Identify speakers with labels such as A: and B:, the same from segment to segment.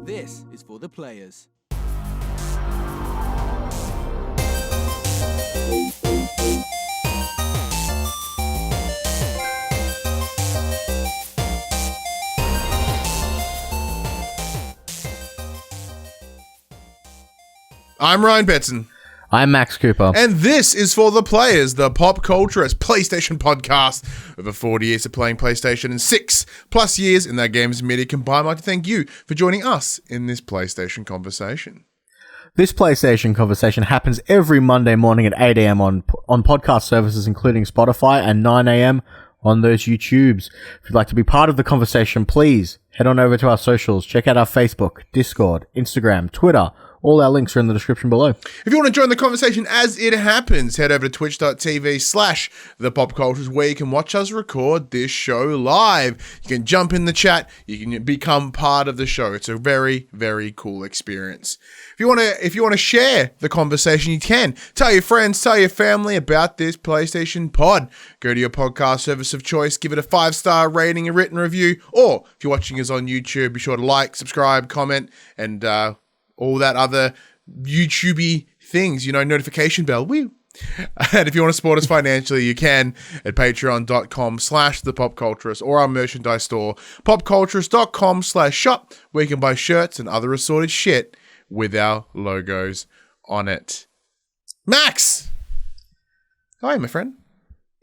A: This is for the players.
B: I'm Ryan Betson.
C: I'm Max Cooper.
B: And this is for the players, the Pop Culturist PlayStation podcast. Over 40 years of playing PlayStation and 6+ years in that games media combined. I'd like to thank you for joining us in this PlayStation conversation.
C: This PlayStation conversation happens every Monday morning at 8 a.m. on podcast services, including Spotify, and 9 a.m. on those YouTubes. If you'd like to be part of the conversation, please head on over to our socials. Check out our Facebook, Discord, Instagram, Twitter. All our links are in the description below.
B: If you want to join the conversation as it happens, head over to twitch.tv/thepopcultures where you can watch us record this show live. You can jump in the chat. You can become part of the show. It's a very, very cool experience. If you want to share the conversation, you can. Tell your friends, tell your family about this PlayStation pod. Go to your podcast service of choice, give it a 5-star rating, a written review, or if you're watching us on YouTube, be sure to like, subscribe, comment, and all that other YouTube-y things, notification bell. Woo. And if you want to support us financially, you can at patreon.com/thepopculturist or our merchandise store, popculturist.com/shop, where you can buy shirts and other assorted shit with our logos on it. Max! How are you, my friend?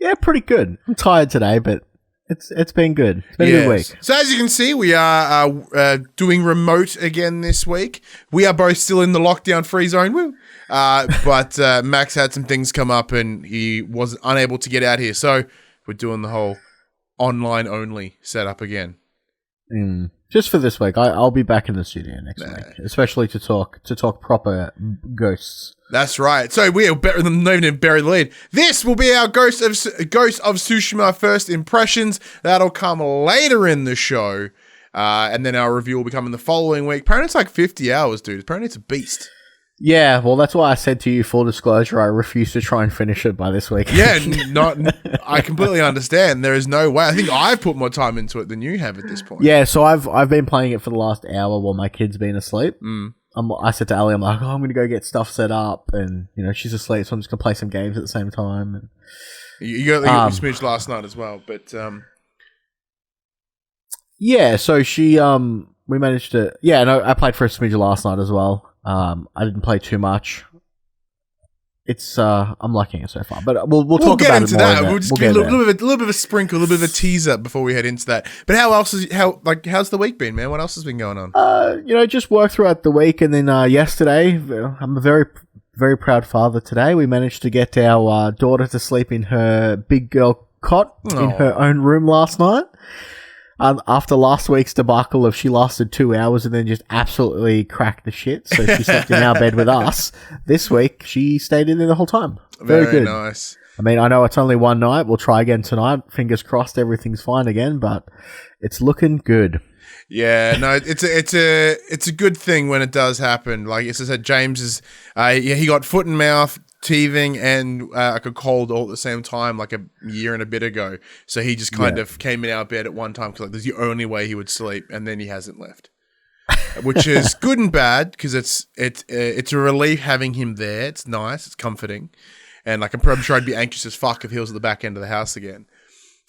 C: Yeah, pretty good. I'm tired today, but it's been good. It's been a good week.
B: So as you can see, we are doing remote again this week. We are both still in the lockdown free zone. Woo! But Max had some things come up and he was unable to get out here. So we're doing the whole online only setup again.
C: Just for this week. I'll be back in the studio next week, especially to talk proper ghosts.
B: That's right. So we are better than even bury the lead. This will be our Ghost of Tsushima first impressions. That'll come later in the show. And then our review will be coming the following week. Apparently it's like 50 hours, dude. Apparently it's a beast.
C: Yeah, well, that's why I said to you, full disclosure, I refuse to try and finish it by this week.
B: Yeah, I completely understand. There is no way. I think I've put more time into it than you have at this point.
C: Yeah, so I've been playing it for the last hour while my kid's been asleep. I said to Ali, I'm like, I'm going to go get stuff set up, and she's asleep, so I'm just going to play some games at the same time. And
B: you got your smooch last night as well, but
C: yeah. So we managed to. Yeah, no, I played for a smidge last night as well. I didn't play too much. It's I'm liking it so far, but we'll talk
B: get
C: about
B: into
C: it more.
B: that. We'll just give a little bit of a sprinkle, a little bit of a teaser before we head into that. But how's the week been, man? What else has been going on?
C: Just work throughout the week, and then yesterday, I'm a very, very proud father. Today, we managed to get our daughter to sleep in her big girl cot in her own room last night. After last week's debacle of she lasted 2 hours and then just absolutely cracked the shit, so she slept in our bed with us. This week, she stayed in there the whole time. Very good.
B: Nice.
C: I mean, I know it's only one night. We'll try again tonight. Fingers crossed everything's fine again, but it's looking good.
B: Yeah, no, it's a good thing when it does happen. Like as I said, James is he got foot and mouth, teething, and like a cold all at the same time, like a year and a bit ago. So he just kind of came in our bed at one time because that's the only way he would sleep, and then he hasn't left, which is good and bad because it's a relief having him there. It's nice, it's comforting, and like I'm sure I'd be anxious as fuck if he was at the back end of the house again.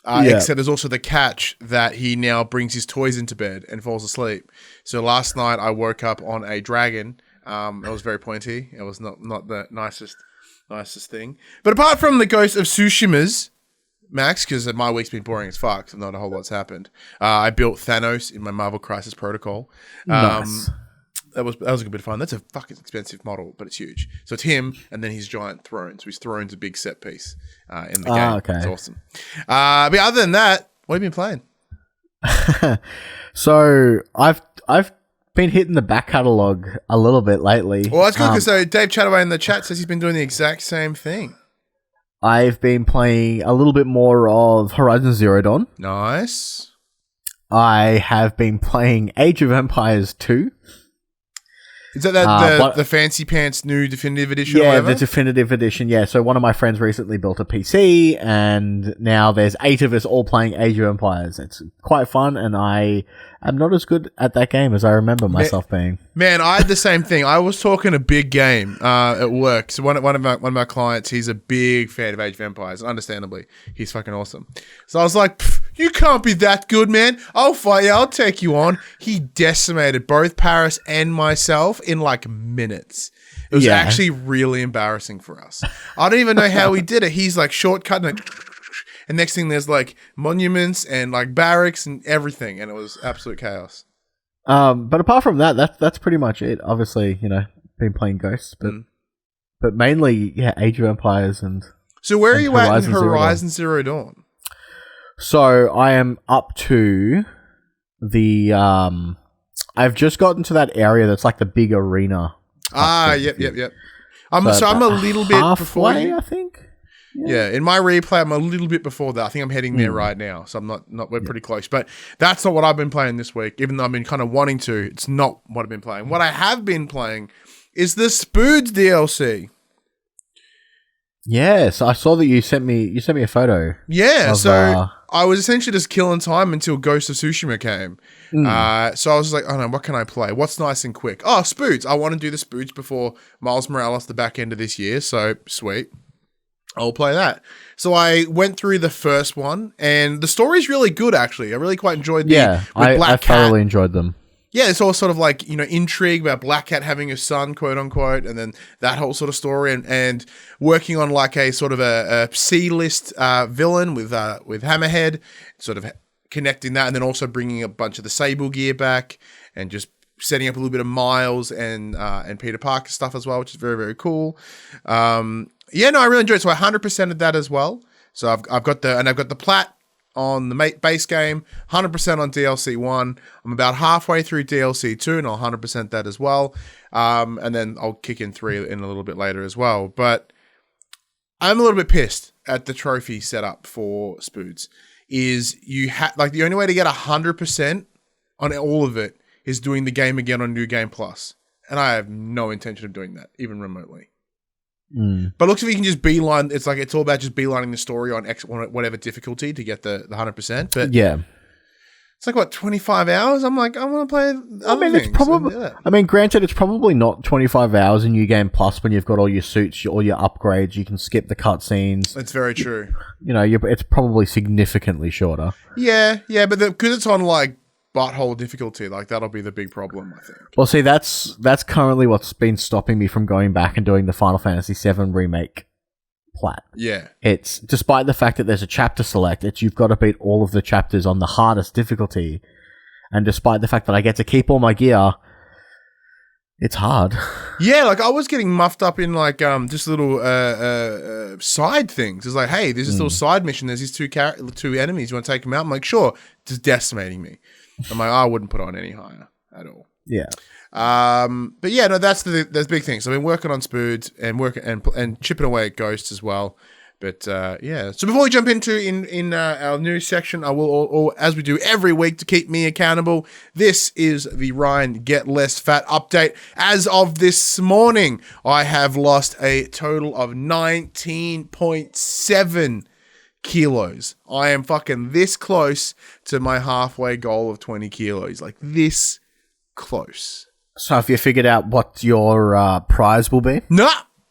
B: Except there's also the catch that he now brings his toys into bed and falls asleep. So last night I woke up on a dragon. It was very pointy. It was not the nicest thing. But apart from the Ghost of Tsushima's, Max, because my week's been boring as fuck, so not a whole lot's happened. I built Thanos in my Marvel Crisis Protocol.
C: Nice.
B: That was a good bit of fun. That's a fucking expensive model, but it's huge. So it's him and then his giant throne. So his throne's a big set piece in the game.
C: Okay.
B: It's awesome. But other than that, what have you been playing?
C: So I've been hitting the back catalogue a little bit lately.
B: Well, that's good because Dave Chataway in the chat says he's been doing the exact same thing.
C: I've been playing a little bit more of Horizon Zero Dawn.
B: Nice.
C: I have been playing Age of Empires 2.
B: Is that the fancy pants new definitive edition?
C: Yeah,
B: or whatever?
C: the definitive edition. Yeah, so one of my friends recently built a PC, and now there's 8 of us all playing Age of Empires. It's quite fun, and I am not as good at that game as I remember myself being.
B: Man, I had the same thing. I was talking a big game at work. So one of my clients, he's a big fan of Age of Empires. Understandably, he's fucking awesome. So I was like, "You can't be that good, man. I'll fight you. I'll take you on." He decimated both Paris and myself in like minutes. It was actually really embarrassing for us. I don't even know how he did it. He's like shortcutting it. And next thing there's like monuments and like barracks and everything. And it was absolute chaos.
C: But apart from that, that's pretty much it. Obviously, been playing Ghosts, but mainly, Age of Empires and.
B: So where are you at in
C: Horizon
B: Zero Dawn?
C: So I am up to the. I've just gotten to that area that's like the big arena.
B: Yep. I'm a little bit before you.
C: I think.
B: Yeah, in my replay, I'm a little bit before that. I think I'm heading there right now, so I'm not. We're pretty close, but that's not what I've been playing this week. Even though I've been kind of wanting to, it's not what I've been playing. What I have been playing is the Spoods DLC.
C: Yes, I saw that you sent me a photo.
B: Yeah, so I was essentially just killing time until Ghost of Tsushima came. So I was like, oh no, what can I play? What's nice and quick? Oh, Spoods. I want to do the Spoods before Miles Morales the back end of this year, so sweet. I'll play that. So I went through the first one, and the story's really good, actually. I really quite enjoyed the
C: I thoroughly enjoyed them.
B: Yeah, it's all sort of like, intrigue about Black Cat having a son, quote unquote, and then that whole sort of story, and working on like a sort of a C-list villain with Hammerhead, sort of connecting that, and then also bringing a bunch of the Sable gear back, and just setting up a little bit of Miles and Peter Parker stuff as well, which is very, very cool. I really enjoyed it. So I 100%ed that as well. So I've got the plat on the base game, 100% on DLC 1. I'm about halfway through DLC 2, and I'll 100% that as well. And then I'll kick in 3 in a little bit later as well. But I'm a little bit pissed at the trophy setup for Spoods. Is the only way to get 100% on all of it is doing the game again on New Game Plus. And I have no intention of doing that, even remotely. But it looks like you can just beeline. It's all about just beelining the story on whatever difficulty to get the 100%. But
C: yeah,
B: it's like what 25 hours. I'm like, I want to play.
C: It's probably. Granted, it's probably not 25 hours in New Game Plus when you've got all your suits, all your upgrades. You can skip the cutscenes.
B: That's very true.
C: It's probably significantly shorter.
B: Yeah, but because it's on like butthole difficulty, like that'll be the big problem, I think.
C: Well, see, that's currently what's been stopping me from going back and doing the Final Fantasy VII remake plat.
B: Yeah.
C: It's despite the fact that there's a chapter select, you've got to beat all of the chapters on the hardest difficulty, and despite the fact that I get to keep all my gear, it's hard.
B: Yeah, like I was getting muffed up in like just little side things. It's like, hey, there's this little side mission. There's these two enemies. You want to take them out? I'm like, sure. Just decimating me. I'm like, I wouldn't put on any higher at all.
C: Yeah.
B: But yeah, no, that's the big thing. So I've been working on Spoods and chipping away at Ghosts as well. But yeah. So before we jump into our news section, I will, or as we do every week to keep me accountable, this is the Ryan Get Less Fat update. As of this morning, I have lost a total of 19.7 kilos. I am fucking this close to my halfway goal of 20 kilos. Like this close.
C: So have you figured out what your prize will be?
B: No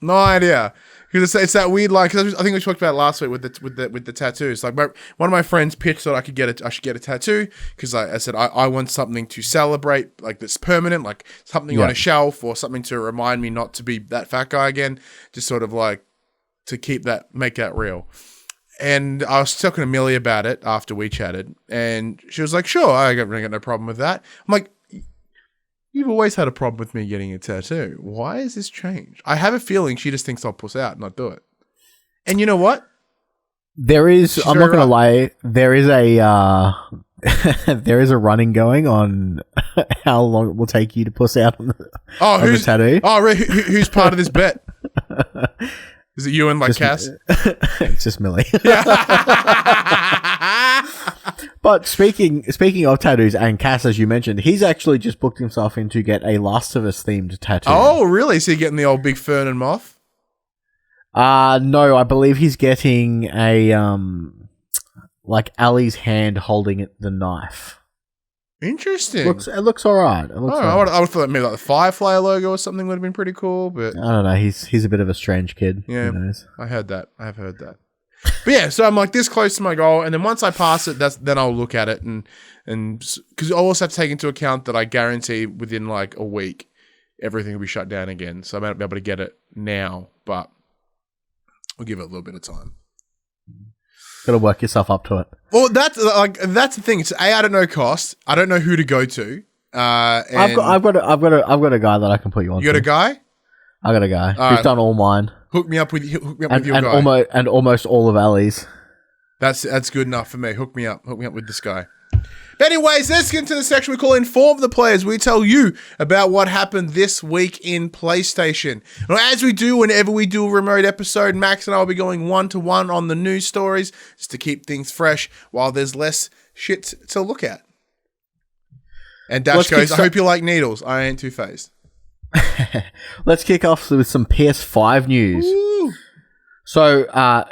B: idea. Because it's that weird, like, cause I think we talked about it last week with the tattoos. Like, one of my friends pitched that I should get a tattoo because I said I want something to celebrate, like that's permanent, like something on a shelf or something to remind me not to be that fat guy again. Just sort of like to make that real. And I was talking to Millie about it after we chatted, and she was like, "Sure, I got no problem with that." I'm like, "You've always had a problem with me getting a tattoo. Why has this changed?" I have a feeling she just thinks I'll puss out and not do it. And you know what?
C: There is. I'm not going to lie. There is a there is a running going on how long it will take you to puss out on the tattoo.
B: Oh, who's part of this bet? Is it you and like Cass?
C: It's just Millie. But speaking of tattoos, and Cass, as you mentioned, he's actually just booked himself in to get a Last of Us themed tattoo.
B: Oh, really? So you're getting the old big fern and moth?
C: No, I believe he's getting a like Ali's hand holding the knife.
B: Interesting.
C: It looks alright. I would
B: have thought maybe like the Firefly logo or something would have been pretty cool, but
C: I don't know. He's a bit of a strange kid.
B: Yeah, I heard that. I have heard that. But yeah, so I'm like this close to my goal, and then once I pass it, then I'll look at it, and because I also have to take into account that I guarantee within like a week everything will be shut down again, so I might not be able to get it now, but we'll give it a little bit of time.
C: Got to work yourself up to it.
B: Well, that's the thing. It's out at no cost. I don't know who to go to.
C: I've got a guy that I can put you on.
B: You got a guy?
C: I got a guy.
B: All
C: He's
B: right.
C: done all mine.
B: Hook me up with your guy.
C: Almost all of Ali's.
B: That's good enough for me. Hook me up with this guy. But anyways, let's get into the section we call Inform the Players. We tell you about what happened this week in PlayStation. Now, as we do whenever we do a remote episode, Max and I will be going one-to-one on the news stories just to keep things fresh while there's less shit to look at. And Dash goes, I hope you like needles. I ain't too phased.
C: Let's kick off with some PS5 news.
B: Woo!
C: So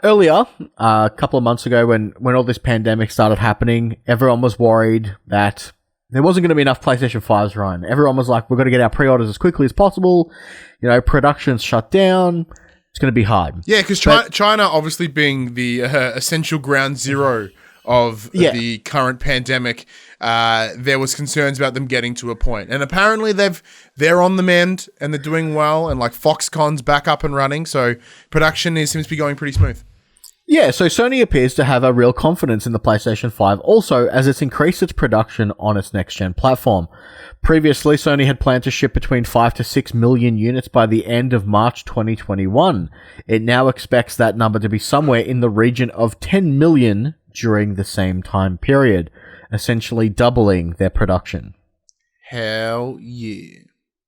C: earlier, a couple of months ago, when all this pandemic started happening, everyone was worried that there wasn't going to be enough PlayStation 5s run. Everyone was like, we've got to get our pre-orders as quickly as possible. You know, production's shut down. It's going to be hard. Yeah,
B: because China obviously being the essential ground zero of the current pandemic, there was concerns about them getting to a point. And apparently they're on the mend and they're doing well, and like Foxconn's back up and running, so production seems to be going pretty smooth.
C: Yeah, so Sony appears to have a real confidence in the PlayStation 5 also, as it's increased its production on its next-gen platform. Previously, Sony had planned to ship between 5 to 6 million units by the end of March 2021. It now expects that number to be somewhere in the region of 10 million during the same time period, essentially doubling their production.
B: Hell yeah.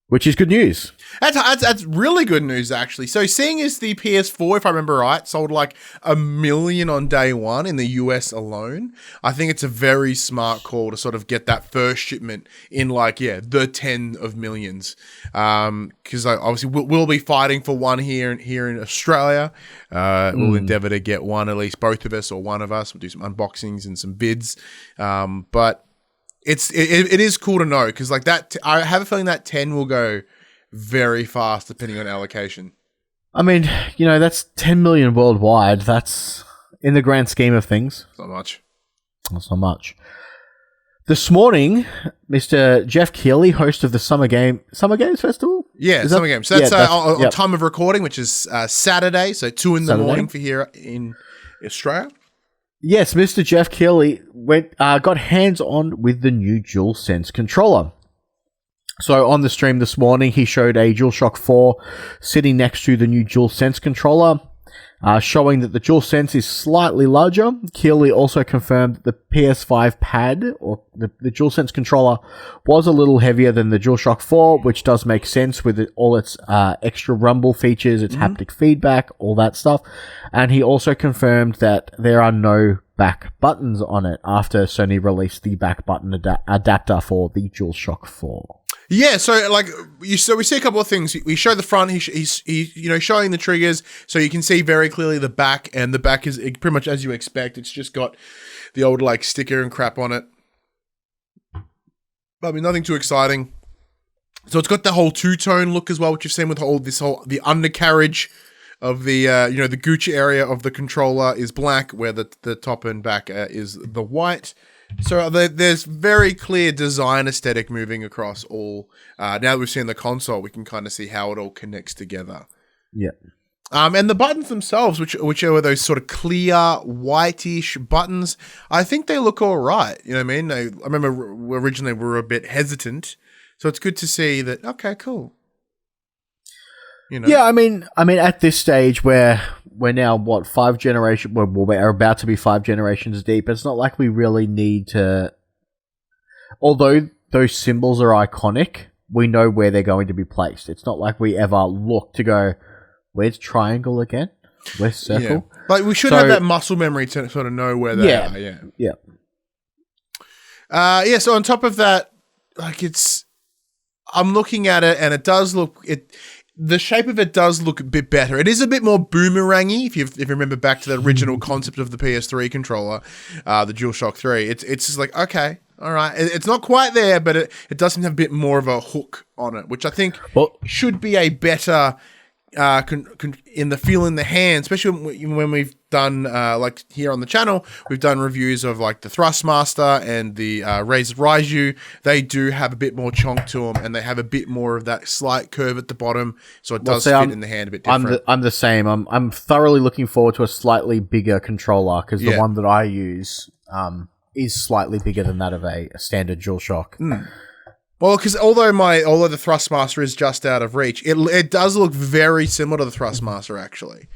C: Which is good news.
B: That's really good news, actually. So seeing as the PS4, if I remember right, sold like 1 million on day one in the US alone, I think it's a very smart call to sort of get that first shipment in like, the 10 of millions. Because obviously we'll be fighting for one here in Australia. We'll endeavor to get one, at least both of us or one of us. We'll do some unboxings and some vids. But it is cool to know, because like that, I have a feeling that 10 will go very fast depending on allocation.
C: I mean, that's 10 million worldwide. That's, in the grand scheme of things,
B: not much.
C: That's not much. This morning, Mr. Geoff Keighley, host of the Summer Games Festival?
B: Yeah, Summer Games. So that's on time of recording, which is Saturday, so 2 in the morning for here in Australia.
C: Yes, Mr. Geoff Keighley got hands-on with the new DualSense controller. So on the stream this morning, he showed a DualShock 4 sitting next to the new DualSense controller, showing that the DualSense is slightly larger. Keighley also confirmed that the PS5 pad, or the DualSense controller, was a little heavier than the DualShock 4, which does make sense with all its extra rumble features, its haptic feedback, all that stuff. And he also confirmed that there are no back buttons on it after Sony released the back button adapter for the DualShock 4.
B: Yeah, so we see a couple of things. We show the front. He's showing the triggers, so you can see very clearly the back, and the back is pretty much as you expect. It's just got the old sticker and crap on it. I mean, nothing too exciting. So it's got the whole two-tone look as well, which you've seen with the undercarriage of the the gooch area of the controller is black, where the top and back is the white. So there's very clear design aesthetic moving across all. Now that we've seen the console, we can kind of see how it all connects together.
C: Yeah.
B: And the buttons themselves, which are those sort of clear whitish buttons, I think they look all right. You know what I mean? I remember originally we were a bit hesitant, so it's good to see that. Okay, cool.
C: Yeah, I mean, at this stage where we're now, 5 generations, we're about to be 5 generations deep, it's not like we really need to, although those symbols are iconic, we know where they're going to be placed. It's not like we ever look to go, where's triangle again? Where's circle?
B: Yeah. We should have that muscle memory to sort of know where they are. Yeah. Yeah. So on top of that, like I'm looking at it and it does look the shape of it does look a bit better. It is a bit more boomerangy if you remember back to the original concept of the PS3 controller, the DualShock 3. It's just like, okay, all right. It's not quite there, but it does seem to have a bit more of a hook on it, which I think should be a better in the feel in the hand, especially when we've done like here on the channel, we've done reviews of like the Thrustmaster and the Razer Raiju. They do have a bit more chonk to them, and they have a bit more of that slight curve at the bottom, so it does fit in the hand a bit different.
C: I'm the same. I'm thoroughly looking forward to a slightly bigger controller because the one that I use is slightly bigger than that of a standard DualShock.
B: Well, because although the Thrustmaster is just out of reach, it does look very similar to the Thrustmaster actually,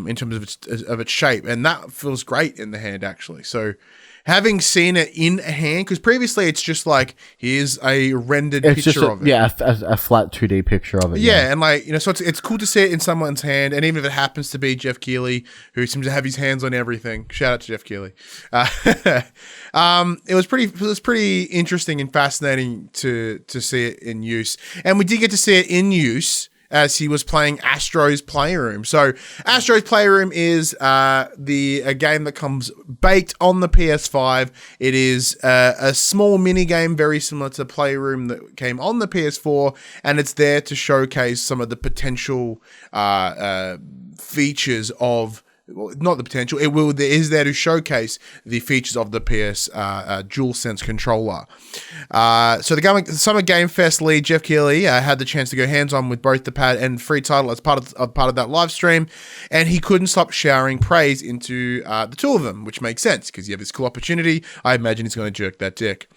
B: in terms of its shape, and that feels great in the hand actually. So, having seen it in a hand, because previously it's just like here's a rendered picture of it.
C: Yeah, a flat 2D picture of it.
B: Yeah, and like so it's cool to see it in someone's hand, and even if it happens to be Geoff Keighley, who seems to have his hands on everything. Shout out to Geoff Keighley. It was pretty interesting and fascinating to see it in use, and we did get to see it in use as he was playing Astro's Playroom. So Astro's Playroom is a game that comes baked on the PS5. It is a small mini game very similar to Playroom that came on the PS4, and it's there to showcase some of the potential features of. Well, not the potential. It is there to showcase the features of the PS DualSense controller. So the Summer Game Fest lead Geoff Keighley had the chance to go hands-on with both the pad and free title as part of that live stream, and he couldn't stop showering praise into the two of them, which makes sense because you have this cool opportunity. I imagine he's going to jerk that dick.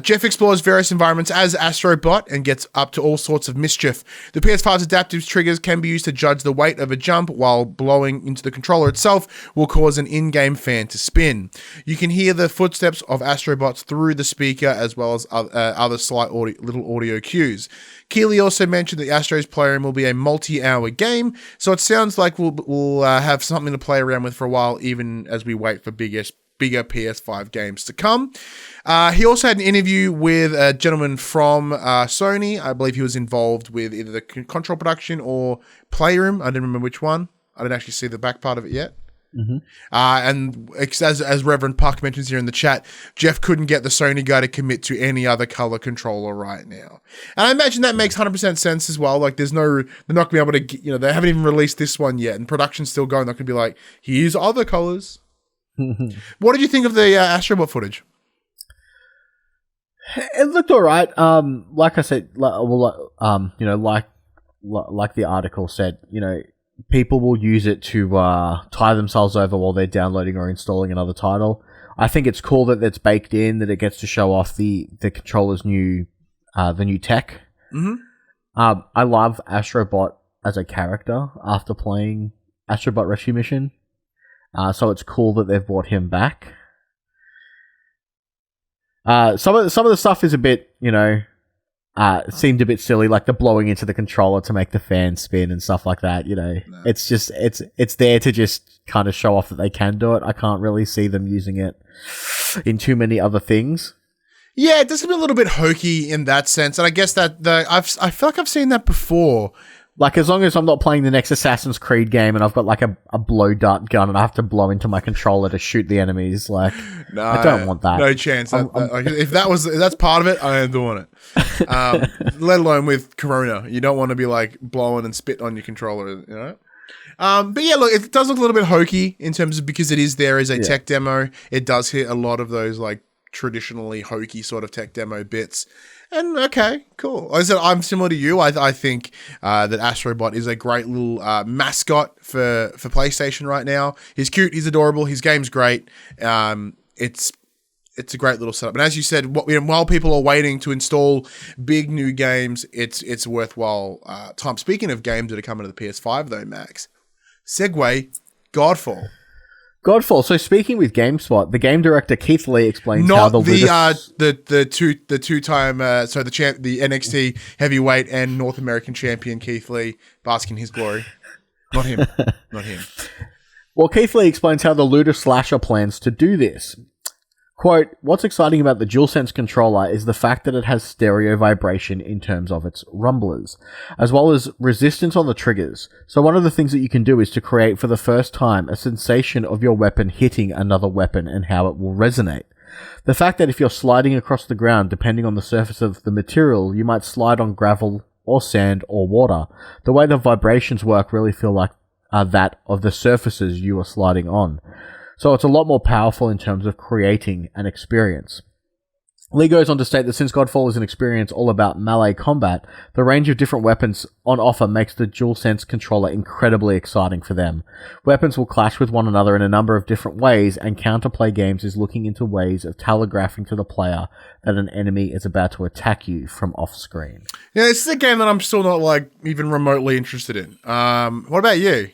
B: Geoff explores various environments as Astrobot and gets up to all sorts of mischief. The PS5's adaptive triggers can be used to judge the weight of a jump, while blowing into the controller itself will cause an in-game fan to spin. You can hear the footsteps of Astrobots through the speaker, as well as other slight little audio cues. Keighley also mentioned that Astro's Playroom will be a multi-hour game, so it sounds like we'll have something to play around with for a while, even as we wait for bigger PS5 games to come. He also had an interview with a gentleman from Sony. I believe he was involved with either the control production or Playroom. I didn't remember which one. I didn't actually see the back part of it yet.
C: Mm-hmm.
B: And as Reverend Puck mentions here in the chat, Geoff couldn't get the Sony guy to commit to any other color controller right now. And I imagine that makes 100% sense as well. Like they're not going to be able to, they haven't even released this one yet, and production's still going. They're going to be like, here's other colors. What did you think of the Astrobot footage?
C: It looked all right. Like I said, like the article said, people will use it to tie themselves over while they're downloading or installing another title. I think it's cool that it's baked in, that it gets to show off the controller's new tech.
B: Mm-hmm.
C: I love Astrobot as a character after playing Astrobot Rescue Mission. So it's cool that they've brought him back. Some of the stuff is a bit, seemed a bit silly, like the blowing into the controller to make the fan spin and stuff like that.
B: No.
C: It's just it's there to just kind of show off that they can do it. I can't really see them using it in too many other things.
B: Yeah, it does seem a little bit hokey in that sense, and I guess that I feel like I've seen that before.
C: Like, as long as I'm not playing the next Assassin's Creed game and I've got, like, a blow dart gun and I have to blow into my controller to shoot the enemies, like,
B: no,
C: I don't want that.
B: No chance. If that's part of it, I ain't doing it. Let alone with Corona. You don't want to be, like, blowing and spit on your controller, But yeah, look, it does look a little bit hokey in terms of, because it is there as a tech demo. It does hit a lot of those, like, traditionally hokey sort of tech demo bits. And okay, cool. Like I said, I'm similar to you. I think that Astrobot is a great little mascot for PlayStation right now. He's cute. He's adorable. His game's great. It's a great little setup. And as you said, while people are waiting to install big new games, it's worthwhile time. Speaking of games that are coming to the PS5, though, Max, segue, Godfall.
C: Godfall. So speaking with GameSpot, the game director Keith Lee explains how the
B: two-time the NXT heavyweight and North American champion Keith Lee, bask in his glory. Not him. Not him.
C: Well, Keith Lee explains how the looter slasher plans to do this. Quote, what's exciting about the DualSense controller is the fact that it has stereo vibration in terms of its rumblers, as well as resistance on the triggers. So one of the things that you can do is to create for the first time a sensation of your weapon hitting another weapon and how it will resonate. The fact that if you're sliding across the ground, depending on the surface of the material, you might slide on gravel or sand or water. The way the vibrations work really feel like that of the surfaces you are sliding on. So it's a lot more powerful in terms of creating an experience. Lee goes on to state that since Godfall is an experience all about melee combat, the range of different weapons on offer makes the DualSense controller incredibly exciting for them. Weapons will clash with one another in a number of different ways, and Counterplay Games is looking into ways of telegraphing to the player that an enemy is about to attack you from off-screen.
B: Yeah, this is a game that I'm still not, like, even remotely interested in. What about you?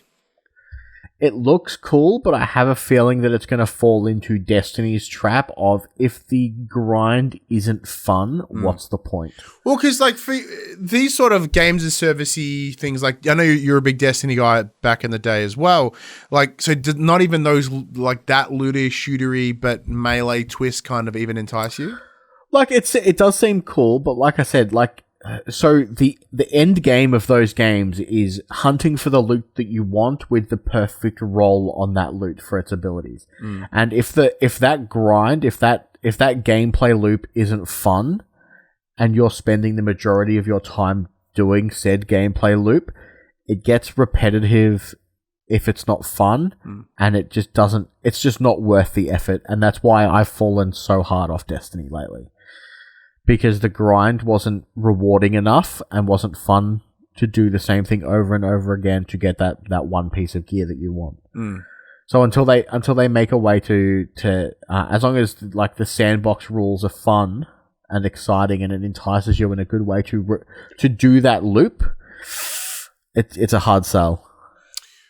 C: It looks cool, but I have a feeling that it's going to fall into Destiny's trap of if the grind isn't fun, what's the point?
B: Well, because like for these sort of games as servicey things, like I know you're a big Destiny guy back in the day as well. Like, so did not even those like that looter shootery but melee twist kind of even entice you?
C: Like it does seem cool, but like I said, like. So the end game of those games is hunting for the loot that you want with the perfect roll on that loot for its abilities. And if that gameplay loop isn't fun, and you're spending the majority of your time doing said gameplay loop, it gets repetitive if it's not fun, and it just doesn't. It's just not worth the effort, and that's why I've fallen so hard off Destiny lately. Because the grind wasn't rewarding enough and wasn't fun to do the same thing over and over again to get that one piece of gear that you want. So until they make a way to as long as like the sandbox rules are fun and exciting and it entices you in a good way to do that loop, it's a hard sell.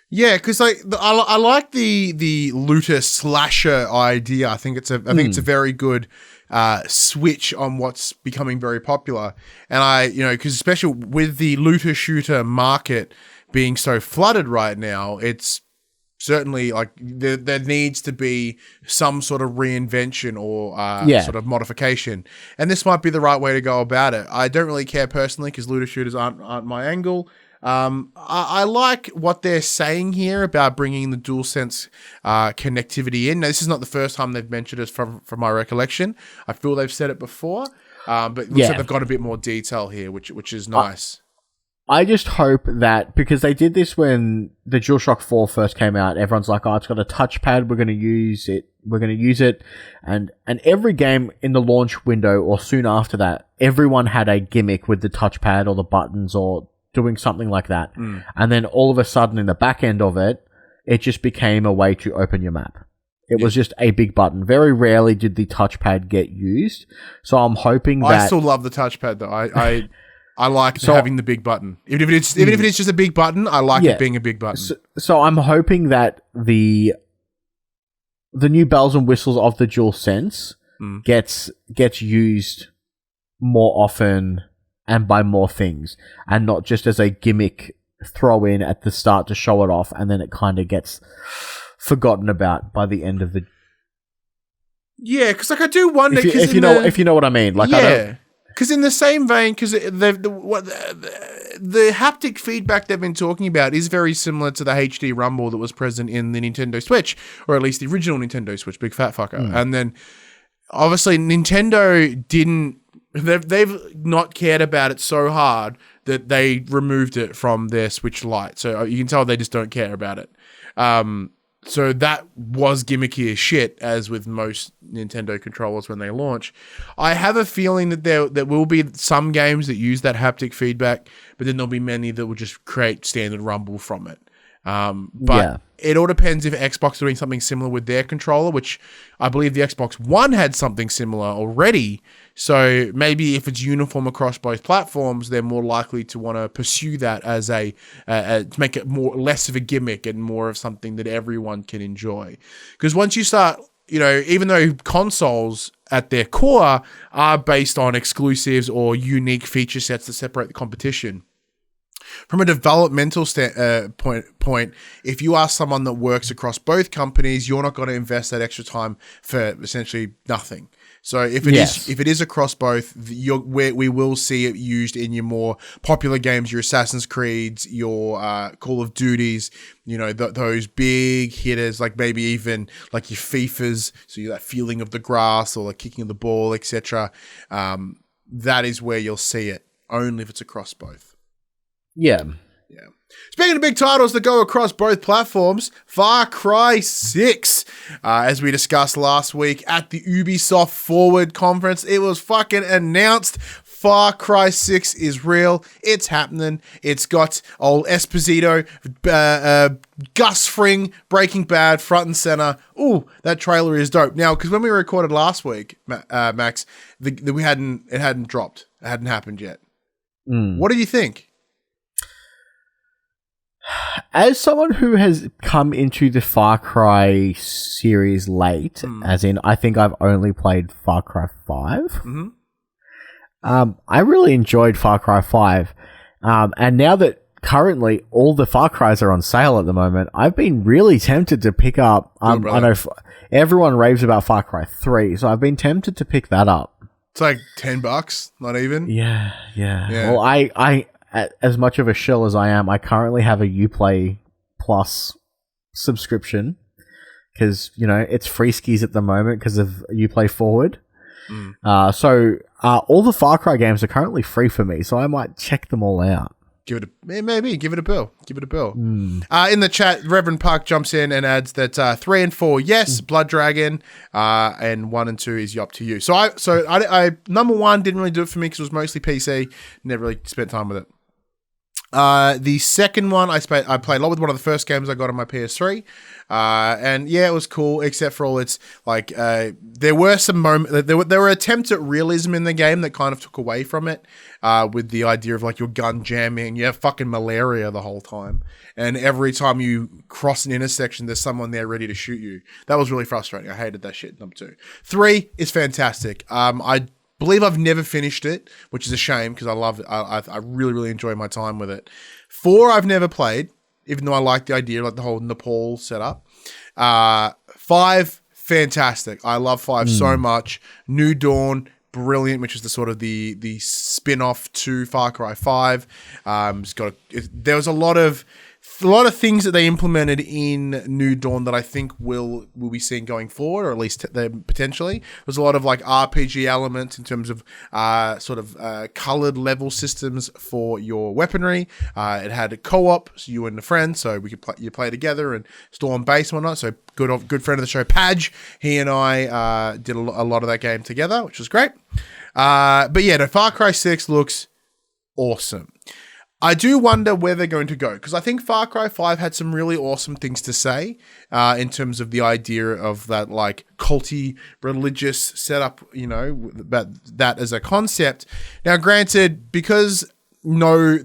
B: Yeah, because like I like the looter slasher idea. I think it's a very good switch on what's becoming very popular. And because especially with the looter shooter market being so flooded right now, it's certainly like there needs to be some sort of reinvention or sort of modification. And this might be the right way to go about it. I don't really care personally because looter shooters aren't my angle. I like what they're saying here about bringing the DualSense connectivity in. Now, this is not the first time they've mentioned it from my recollection. I feel they've said it before, but it looks like they've got a bit more detail here, which is nice.
C: I just hope that, because they did this when the DualShock 4 first came out, everyone's like, oh, it's got a touchpad, we're going to use it. And every game in the launch window or soon after that, everyone had a gimmick with the touchpad or the buttons or doing something like that. And then all of a sudden in the back end of it, it just became a way to open your map. It was just a big button. Very rarely did the touchpad get used. So I'm hoping that...
B: I still love the touchpad though. I like having the big button. Even if it's just a big button, I like it being a big button.
C: So I'm hoping that the new bells and whistles of the DualSense gets used more often and by more things, and not just as a gimmick throw in at the start to show it off, and then it kind of gets forgotten about by the end of the...
B: Yeah, because like I do wonder...
C: If you know what I mean. Like,
B: because in the the haptic feedback they've been talking about is very similar to the HD rumble that was present in the Nintendo Switch, or at least the original Nintendo Switch, big fat fucker. And then, obviously, Nintendo didn't... They've not cared about it so hard that they removed it from their Switch Lite. So you can tell they just don't care about it. So that was gimmicky as shit, as with most Nintendo controllers when they launch. I have a feeling that there will be some games that use that haptic feedback, but then there'll be many that will just create standard rumble from it. But it all depends if Xbox are doing something similar with their controller, which I believe the Xbox One had something similar already. So maybe if it's uniform across both platforms, they're more likely to want to pursue that as to make it less of a gimmick and more of something that everyone can enjoy. Because once you start, even though consoles at their core are based on exclusives or unique feature sets that separate the competition, From a developmental point, if you are someone that works across both companies, you're not going to invest that extra time for essentially nothing. So if it is across both, we will see it used in your more popular games, your Assassin's Creeds, your Call of Duties, those big hitters, like maybe even like your FIFAs, so that feeling of the grass or like kicking of the ball, etc. That is where you'll see it, only if it's across both.
C: Yeah.
B: Speaking of big titles that go across both platforms, Far Cry 6. As we discussed last week at the Ubisoft Forward conference, it was fucking announced. Far Cry 6 is real. It's happening. It's got old Esposito, Gus Fring, Breaking Bad, front and center. Ooh, that trailer is dope. Now, because when we recorded last week, Max, it hadn't dropped. It hadn't happened yet. What do you think?
C: As someone who has come into the Far Cry series late, as in I think I've only played Far Cry 5, I really enjoyed Far Cry 5. And now that currently all the Far Cries are on sale at the moment, I've been really tempted to pick up. I know everyone raves about Far Cry 3, so I've been tempted to pick that up.
B: It's like $10, not even.
C: Yeah. Well, I as much of a shill as I am, I currently have a Uplay Plus subscription because, it's free skis at the moment because of Uplay Forward. So all the Far Cry games are currently free for me, so I might check them all out.
B: Give it a bill. In the chat, Reverend Park jumps in and adds that 3 and 4, yes, Blood Dragon, and 1 and 2 is up to you. So I number 1 didn't really do it for me because it was mostly PC. Never really spent time with it. The second one, I played a lot with one of the first games I got on my PS3, and yeah, it was cool, except for all its like there were some moments, there were attempts at realism in the game that kind of took away from it, with the idea of like your gun jamming, you have fucking malaria the whole time, and every time you cross an intersection, there's someone there ready to shoot you. That was really frustrating. I hated that shit. Number 2, 3 is fantastic. I believe I've never finished it, which is a shame because I love it. I really, really enjoy my time with it. 4, I've never played, even though I like the idea, like the whole Nepal setup. 5, fantastic. I love 5 so much. New Dawn, brilliant, which is the sort of the spin-off to Far Cry 5. There was a lot of things that they implemented in New Dawn that I think we'll be seeing going forward, or at least potentially. There's a lot of like RPG elements in terms of colored level systems for your weaponry. It had a co-op, so you and a friend, so we could play together and storm base and whatnot. So good friend of the show, Padge, he and I did a lot of that game together, which was great. But yeah, the Far Cry 6 looks awesome. I do wonder where they're going to go, because I think Far Cry 5 had some really awesome things to say in terms of the idea of that like culty religious setup, that as a concept. Now, granted, because no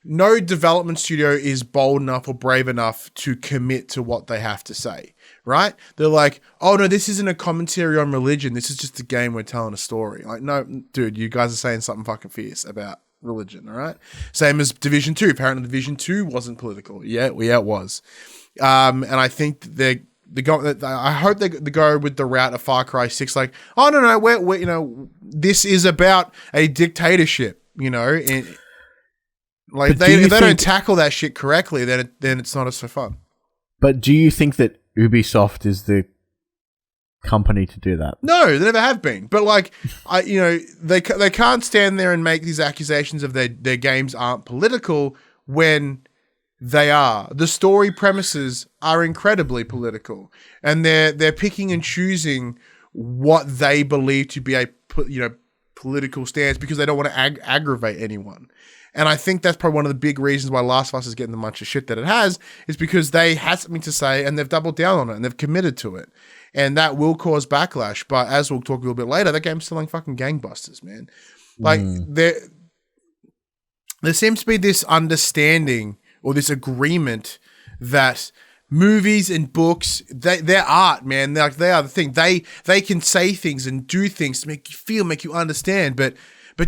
B: development studio is bold enough or brave enough to commit to what they have to say, right? They're like, oh no, this isn't a commentary on religion. This is just a game. We're telling a story. Like, no, dude, you guys are saying something fucking fierce about religion, all right? Same as Division 2. Apparently Division 2 wasn't political. Yeah, it was. And I think I hope they go with the route of Far Cry 6, like, oh no, we're this is about a dictatorship, and like if they don't tackle that shit correctly, then it's not so fun.
C: But do you think that Ubisoft is the company to do that?
B: No, they never have been. But like, they can't stand there and make these accusations of their games aren't political when they are. The story premises are incredibly political, and they're picking and choosing what they believe to be a political stance because they don't want to aggravate anyone. And I think that's probably one of the big reasons why Last of Us is getting the bunch of shit that it has, is because they had something to say and they've doubled down on it and they've committed to it. And that will cause backlash. But as we'll talk a little bit later, that game's selling fucking gangbusters, man. Like, there seems to be this understanding or this agreement that movies and books, they're art, man. They are the thing. They can say things and do things to make you feel, make you understand. But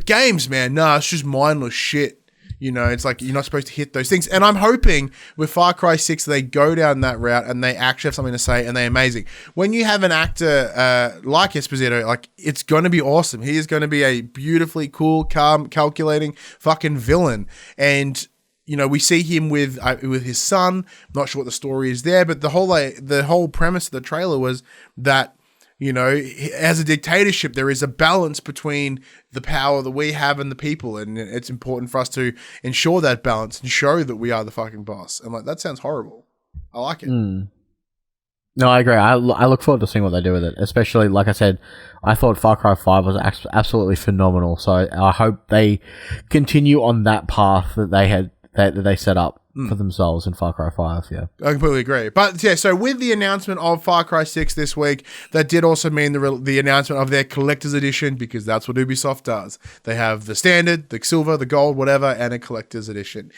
B: games, man, nah, it's just mindless shit. It's like you're not supposed to hit those things. And I'm hoping with Far Cry 6 they go down that route and they actually have something to say and they're amazing. When you have an actor like Esposito, like it's going to be awesome. He is going to be a beautifully cool, calm, calculating fucking villain. And we see him with his son. Not sure what the story is there, but the whole premise of the trailer was that as a dictatorship, there is a balance between the power that we have and the people, and it's important for us to ensure that balance and show that we are the fucking boss. And like that sounds horrible. I like it.
C: No, I agree. I look forward to seeing what they do with it. Especially, like I said, I thought Far Cry 5 was absolutely phenomenal. So I hope they continue on that path that they set up for themselves in Far Cry 5, yeah.
B: I completely agree. But yeah, so with the announcement of Far Cry 6 this week, that did also mean the announcement of their collector's edition, because that's what Ubisoft does. They have the standard, the silver, the gold, whatever, and a collector's edition.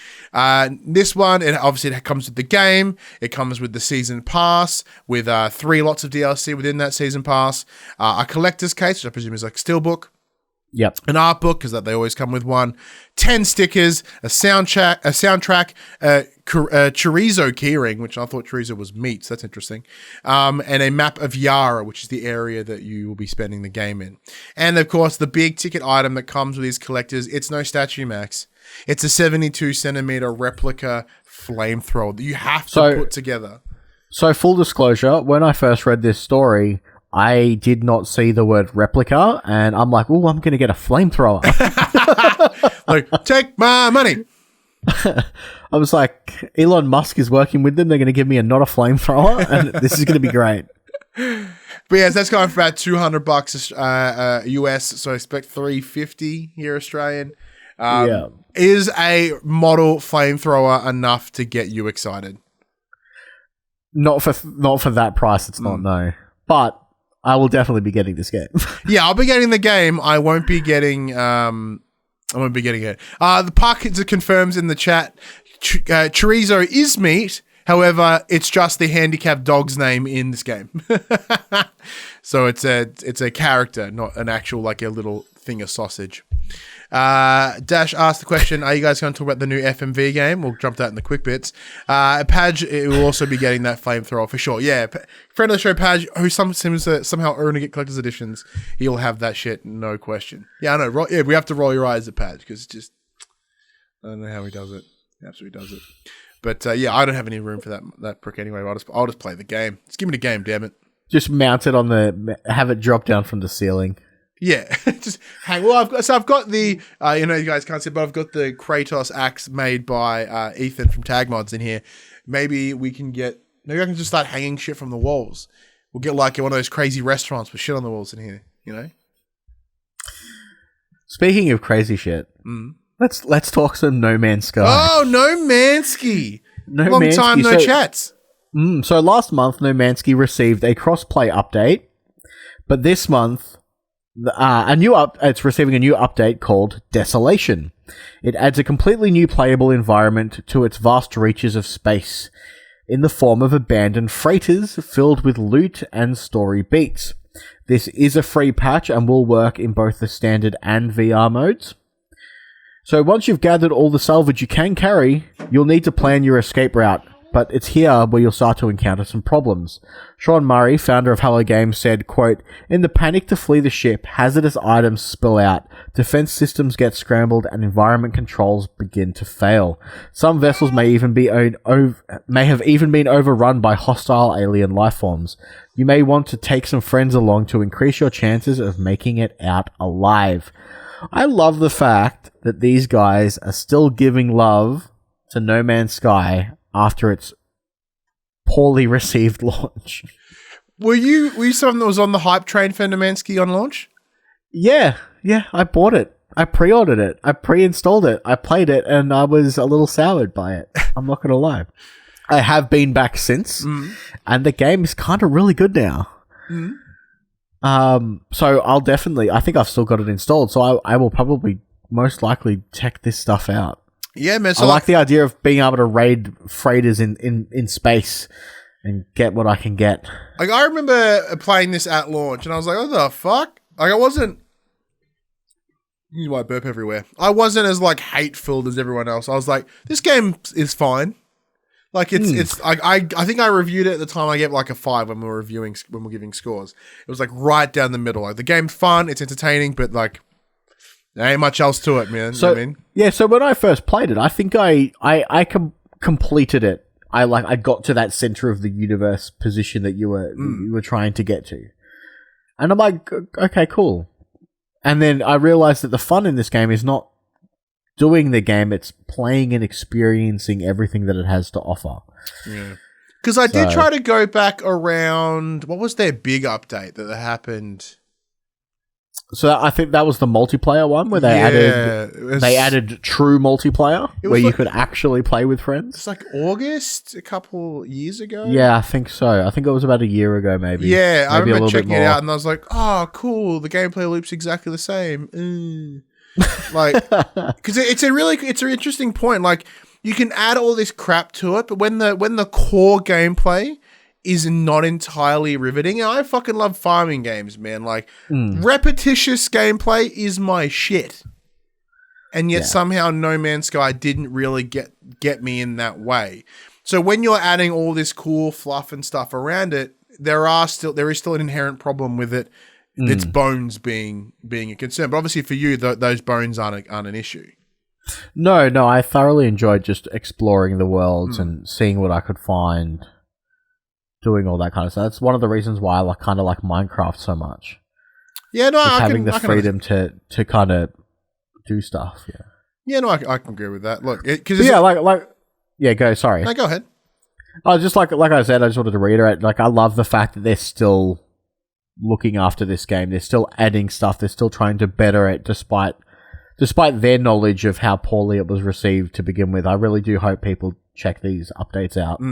B: This one, it comes with the game. It comes with the season pass, with 3 lots of DLC within that season pass, a collector's case, which I presume is like Steelbook.
C: Yep.
B: An art book, because they always come with one, 10 stickers, a soundtrack, chorizo keyring, which I thought chorizo was meat, so that's interesting, and a map of Yara, which is the area that you will be spending the game in. And of course, the big ticket item that comes with these collectors, it's no statue, Max. It's a 72 centimeter replica flamethrower that you have to put together.
C: So full disclosure, when I first read this story, I did not see the word replica, and I'm like, oh, I'm going to get a flamethrower.
B: Like, take my money.
C: I was like, Elon Musk is working with them. They're going to give me not a flamethrower, and this is going to be great.
B: But yes, that's going for about $200 US, so I expect $350 here Australian.
C: Yeah.
B: Is a model flamethrower enough to get you excited?
C: Not for that price, it's not, no. But I will definitely be getting this game.
B: Yeah, I'll be getting the game. I won't be getting it. The puck confirms in the chat, chorizo is meat. However, it's just the handicapped dog's name in this game. So it's a character, not an actual like a little thing of sausage. Dash asked the question, are you guys going to talk about the new FMV game? We'll jump that in the quick bits. Padge will also be getting that flamethrower for sure. Yeah, friend of the show, Padge, who seems to somehow only get collector's editions, he'll have that shit, no question. Yeah, I know. Yeah, we have to roll your eyes at Padge, because it's just, I don't know how he does it. He absolutely does it. But yeah, I don't have any room for that prick anyway. I'll just play the game. Just give me the game, damn it.
C: Just mount it have it drop down from the ceiling.
B: Yeah, just hang. Well, I've got the, you guys can't see, but I've got the Kratos axe made by Ethan from Tag Mods in here. Maybe I can just start hanging shit from the walls. We'll get like one of those crazy restaurants with shit on the walls in here,
C: Speaking of crazy shit, let's talk some No Man's Sky.
B: Oh, No Mansky. Long time no chats.
C: So last month, No Mansky received a crossplay update, but this month, it's receiving a new update called Desolation. It adds a completely new playable environment to its vast reaches of space, in the form of abandoned freighters filled with loot and story beats. This is a free patch and will work in both the standard and VR modes. So once you've gathered all the salvage you can carry, you'll need to plan your escape route. But it's here where you'll start to encounter some problems. Sean Murray, founder of Hello Games, said, quote, in the panic to flee the ship, hazardous items spill out, defense systems get scrambled, and environment controls begin to fail. Some vessels may have even been overrun by hostile alien lifeforms. You may want to take some friends along to increase your chances of making it out alive. I love the fact that these guys are still giving love to No Man's Sky after its poorly received launch.
B: Were you someone that was on the hype train for No Man's Sky on launch?
C: Yeah, I bought it. I pre-ordered it. I pre-installed it. I played it, and I was a little soured by it. I'm not going to lie. I have been back since, and the game is kind of really good now. So I'll definitely, I think I've still got it installed, so I will probably most likely check this stuff out.
B: Yeah, man. So
C: I like the idea of being able to raid freighters in space and get what I can get.
B: Like, I remember playing this at launch, and I was like, what the fuck? Like, I wasn't You might burp everywhere. I wasn't as like hate-filled as everyone else. I was like, this game is fine. Like it's I think I reviewed it at the time. I gave it like a 5 when we were giving scores. It was like right down the middle. Like the game's fun, it's entertaining, but like there ain't much else to it, man.
C: So
B: you know what I mean?
C: yeah, so when I first played it, I think I completed it. I got to that center of the universe position that you were trying to get to, and I'm like, okay, cool. And then I realized that the fun in this game is not doing the game, it's playing and experiencing everything that it has to offer.
B: Yeah. Because I did try to go back around, what was their big update that happened?
C: So I think that was the multiplayer one where they added true multiplayer where you could actually play with friends.
B: It's like August, a couple years ago.
C: Yeah, I think so. I think it was about a year ago, maybe.
B: Yeah,
C: maybe
B: I remember checking it out and I was like, oh, cool. The gameplay loop's exactly the same. Like, because it's an interesting point. Like, you can add all this crap to it, but when the core gameplay is not entirely riveting. And I fucking love farming games, man. Like, repetitious gameplay is my shit. And yet somehow No Man's Sky didn't really get me in that way. So when you're adding all this cool fluff and stuff around it, there is still an inherent problem with it. Its bones being a concern. But obviously for you, those bones aren't an issue.
C: No, I thoroughly enjoyed just exploring the worlds and seeing what I could find. Doing all that kind of stuff. That's one of the reasons why I kind of like Minecraft so much.
B: Yeah, no,
C: having the freedom to kind of do stuff. Yeah.
B: Yeah, no, I can agree with that. Look,
C: go. Sorry.
B: No, go ahead.
C: Oh, just like I said, I just wanted to reiterate. Like, I love the fact that they're still looking after this game. They're still adding stuff. They're still trying to better it, despite their knowledge of how poorly it was received to begin with. I really do hope people check these updates out.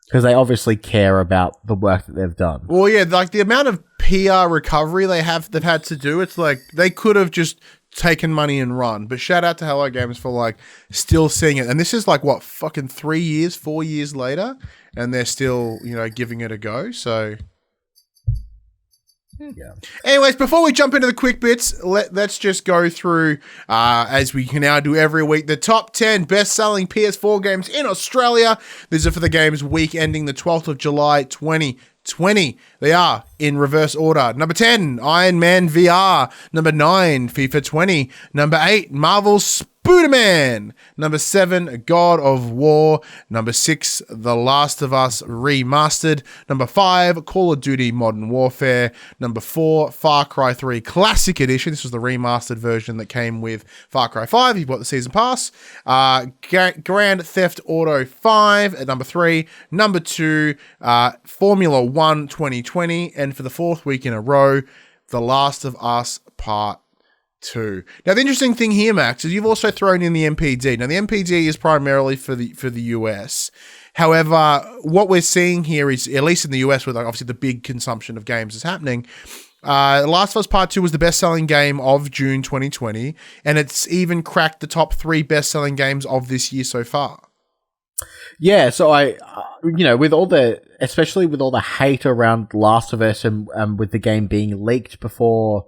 C: Because they obviously care about the work that they've done.
B: Well, yeah, like the amount of PR recovery they've had to do, it's like they could have just taken money and run. But shout out to Hello Games for like still seeing it. And this is like what, fucking 4 years later, and they're still, giving it a go. So yeah. Anyways, before we jump into the quick bits, let's just go through, as we can now do every week, the top 10 best-selling PS4 games in Australia. These are for the games week ending the 12th of July, 2020. They are in reverse order. Number 10, Iron Man VR. Number 9, FIFA 20. Number 8, Marvel's Spider-Man. Number 7, God of War. Number 6, The Last of Us Remastered. Number 5, Call of Duty Modern Warfare. Number 4, Far Cry 3 Classic Edition. This was the remastered version that came with Far Cry 5. You bought the Season Pass. Grand Theft Auto 5 at number 3. Number 2, Formula 1 2020. And for the 4th week in a row, The Last of Us Part 2. Now, the interesting thing here, Max, is you've also thrown in the MPD. Now, the MPD is primarily for the US. However, what we're seeing here is, at least in the US, where obviously the big consumption of games is happening, Last of Us Part 2 was the best-selling game of June 2020, and it's even cracked the top 3 best-selling games of this year so far.
C: Yeah, so especially with all the hate around Last of Us and with the game being leaked before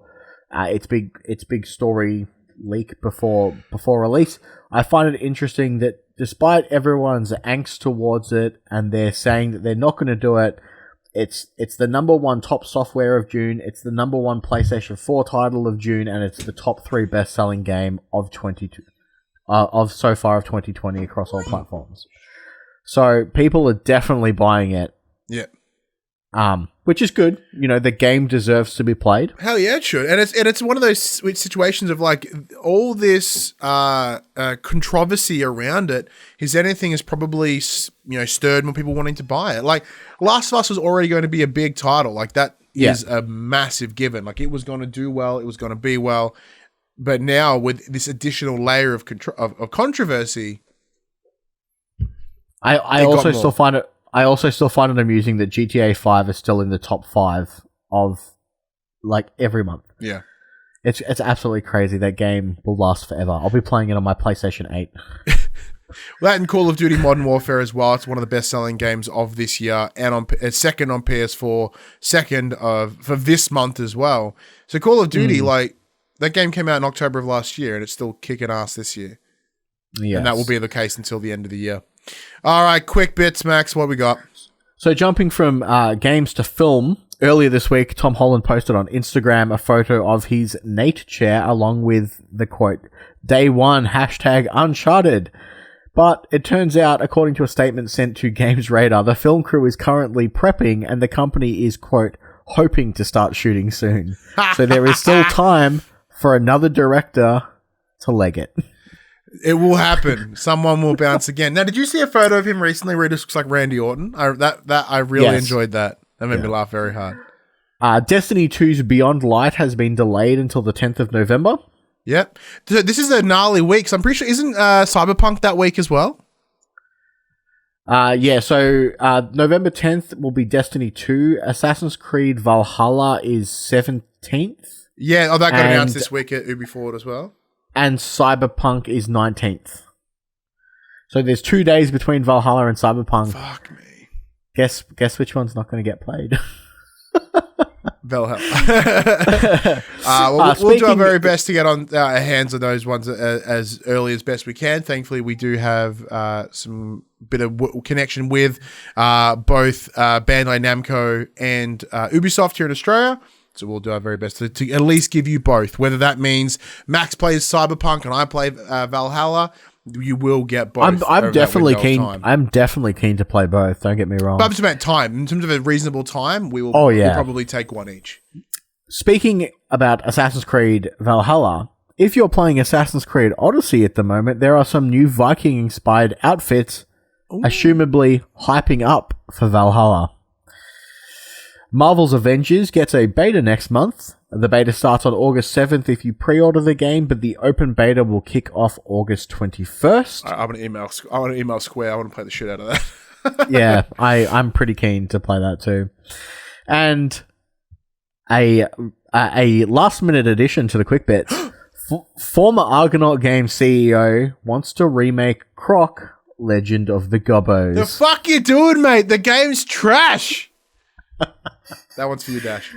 C: its big story leak before release, I find it interesting that despite everyone's angst towards it and they're saying that they're not going to do it, it's the number 1 top software of June, it's the number 1 PlayStation 4 title of June, and it's the top 3 best-selling game of so far of 2020 across all platforms. So people are definitely buying it.
B: Yeah.
C: Which is good. The game deserves to be played.
B: Hell yeah, it should. And it's one of those situations of like all this controversy around it. Is anything is probably stirred more people wanting to buy it. Like Last of Us was already going to be a big title. Like that is a massive given. Like it was going to do well. It was going to be well. But now with this additional layer of controversy,
C: I also still find it amusing that GTA 5 is still in the top 5 of like every month.
B: Yeah.
C: It's absolutely crazy. That game will last forever. I'll be playing it on my PlayStation 8.
B: That and Call of Duty Modern Warfare as well. It's one of the best-selling games of this year, and second on PS4, for this month as well. So Call of Duty, That game came out in October of last year, and it's still kicking ass this year.
C: Yes.
B: And that will be the case until the end of the year. All right, quick bits, Max. What we got?
C: So jumping from games to film, earlier this week, Tom Holland posted on Instagram a photo of his Nate chair along with the quote, "Day one, #Uncharted." But it turns out, according to a statement sent to Games Radar, the film crew is currently prepping and the company is, quote, hoping to start shooting soon. So there is still time for another director to leg it.
B: It will happen. Someone will bounce again. Now, did you see a photo of him recently where he just looks like Randy Orton? I really enjoyed that. That made me laugh very hard.
C: Destiny 2's Beyond Light has been delayed until the 10th of November.
B: Yep. This is a gnarly week. So I'm pretty sure, isn't Cyberpunk that week as well?
C: So November 10th will be Destiny 2. Assassin's Creed Valhalla is 17th.
B: Yeah, that got announced this week at Ubi Forward as well.
C: And Cyberpunk is 19th. So there's 2 days between Valhalla and Cyberpunk.
B: Fuck me.
C: Guess which one's not going to get played?
B: Valhalla. We'll do our very best to get on our hands on those ones as early as best we can. Thankfully, we do have some bit of connection with both Bandai Namco and Ubisoft here in Australia. So we'll do our very best to at least give you both. Whether that means Max plays Cyberpunk and I play Valhalla, you will get both.
C: I'm definitely keen. I'm definitely keen to play both. Don't get me wrong.
B: But I'm just about time. In terms of a reasonable time, we'll probably take one each.
C: Speaking about Assassin's Creed Valhalla, if you're playing Assassin's Creed Odyssey at the moment, there are some new Viking-inspired outfits, assumably hyping up for Valhalla. Marvel's Avengers gets a beta next month. The beta starts on August 7th if you pre-order the game, but the open beta will kick off August 21st.
B: I want to email Square. I want to play the shit out of that.
C: Yeah, I'm pretty keen to play that too. And a last-minute addition to the quick bits. Former Argonaut Games CEO wants to remake Croc, Legend of the Gobbos.
B: The fuck you doing, mate? The game's trash. That one's for you, Dash.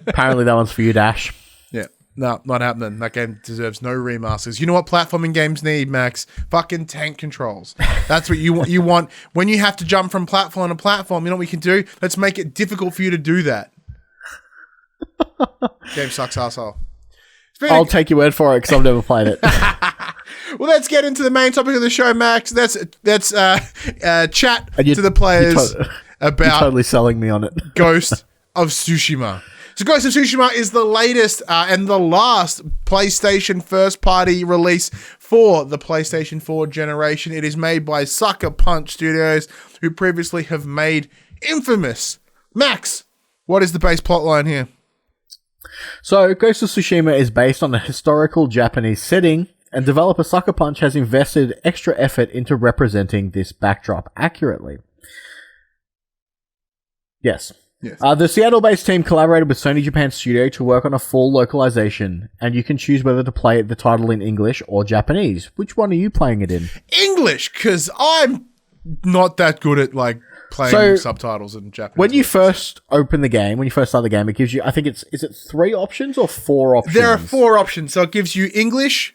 C: Apparently that one's for you, Dash.
B: Yeah. No, not happening. That game deserves no remasters. You know what platforming games need, Max? Fucking tank controls. That's what you want. You want when you have to jump from platform to platform. You know what we can do? Let's make it difficult for you to do that. Game sucks, asshole.
C: I'll take your word for it because I've never played it.
B: Well, let's get into the main topic of the show, Max. That's chat to the players about
C: you're totally selling me on it.
B: Ghost of Tsushima. So Ghost of Tsushima is the latest and the last PlayStation first-party release for the PlayStation 4 generation. It is made by Sucker Punch Studios, who previously have made Infamous. Max, what is the base plotline here?
C: So, Ghost of Tsushima is based on a historical Japanese setting, and developer Sucker Punch has invested extra effort into representing this backdrop accurately. Yes. The Seattle-based team collaborated with Sony Japan Studio to work on a full localization, and you can choose whether to play the title in English or Japanese. Which one are you playing it in?
B: English, because I'm not that good at playing subtitles in Japanese.
C: When you first open the game, when you first start the game, it gives you, I think is it 3 options or 4 options?
B: There are 4 options. So it gives you English,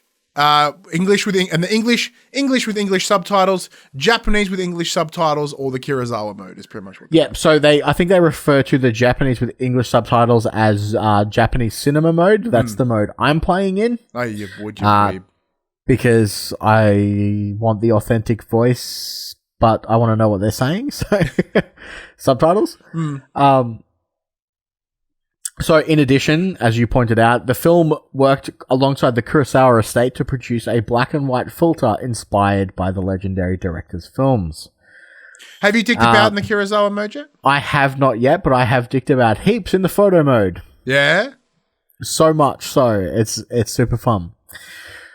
B: English with English subtitles, Japanese with English subtitles, or the Kurosawa mode is pretty much what.
C: Yeah, so I think they refer to the Japanese with English subtitles as Japanese cinema mode. That's the mode I'm playing in.
B: Oh, you would, you
C: because I want the authentic voice, but I want to know what they're saying. So subtitles. So in addition, as you pointed out, the film worked alongside the Kurosawa estate to produce a black and white filter inspired by the legendary director's films.
B: Have you dicked about in the Kurosawa mode yet?
C: I have not yet, but I have dicked about heaps in the photo mode.
B: Yeah?
C: So much so. It's super fun.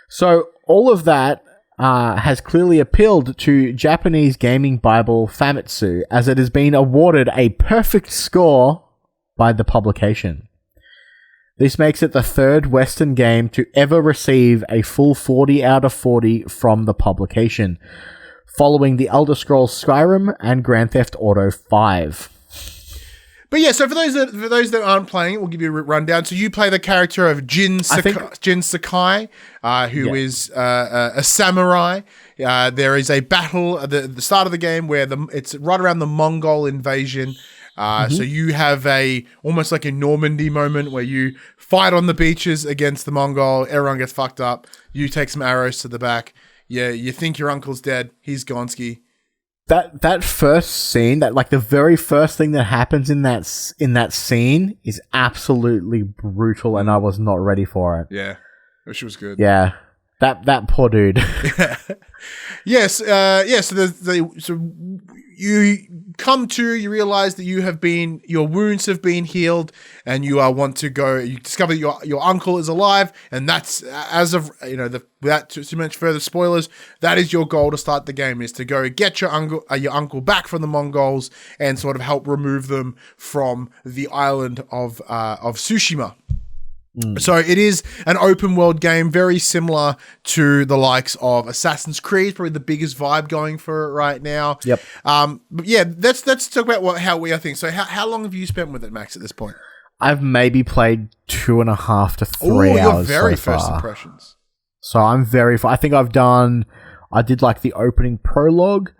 C: So all of that has clearly appealed to Japanese gaming bible Famitsu, as it has been awarded a perfect score by the publication. This makes it the 3rd Western game to ever receive a full 40 out of 40 from the publication, following The Elder Scrolls Skyrim and Grand Theft Auto 5.
B: But yeah, so for those that aren't playing it, we'll give you a rundown. So you play the character of Jin Sakai, who is a samurai. There is a battle at the start of the game where it's right around the Mongol invasion. So you have almost like a Normandy moment where you fight on the beaches against the Mongol. Everyone gets fucked up. You take some arrows to the back. Yeah, you think your uncle's dead. He's gonski.
C: That first scene, that like the very first thing that happens in that scene is absolutely brutal, and I was not ready for it.
B: Yeah, which was good.
C: Yeah, that poor dude.
B: Yes, so you you realize that your wounds have been healed, and you you discover that your uncle is alive, and that's, as of, without too much further spoilers, that is your goal to start the game, is to go get your uncle back from the Mongols and sort of help remove them from the island of Tsushima. So it is an open world game, very similar to the likes of Assassin's Creed, probably the biggest vibe going for it right now.
C: Yep.
B: But yeah, let's talk about how we are thinking. So how long have you spent with it, Max, at this point?
C: I've maybe played 2.5 to 3 hours.
B: Your very
C: so
B: first
C: far.
B: impressions.
C: So I'm I think I did like the opening prologue,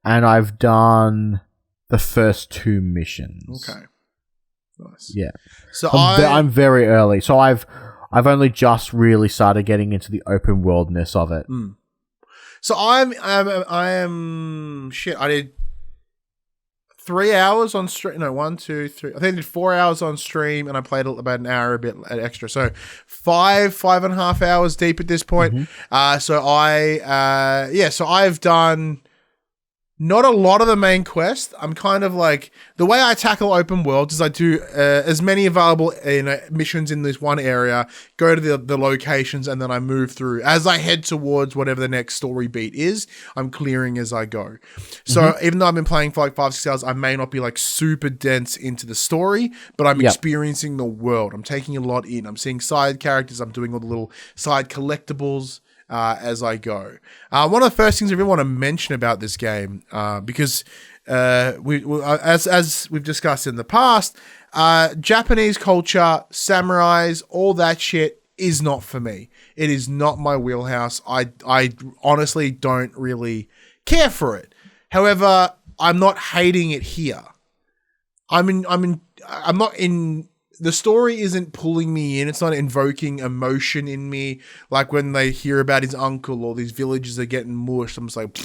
C: and I've done the first 2 missions.
B: Okay. Nice.
C: Yeah.
B: So
C: I'm very early. So I've only just really started getting into the open worldness of it.
B: So I am shit. I did 3 hours on stream. No, 1, 2, 3. I think I did 4 hours on stream, and I played about an hour a bit extra. So 5.5 hours deep at this point. So I've done not a lot of the main quest. I'm kind of like, the way I tackle open worlds is I do as many available missions in this one area, go to the locations, and then I move through. As I head towards whatever the next story beat is, I'm clearing as I go. So even though I've been playing for like 5-6 hours, I may not be like super dense into the story, but I'm experiencing the world. I'm taking a lot in. I'm seeing side characters. I'm doing all the little side collectibles as I go. One of the first things I really want to mention about this game, because as we've discussed in the past, Japanese culture, samurais, all that shit is not for me. It is not my wheelhouse. I honestly don't really care for it. However, I'm not hating it here. The story isn't pulling me in. It's not invoking emotion in me. Like when they hear about his uncle or these villages are getting mushed, I'm just like,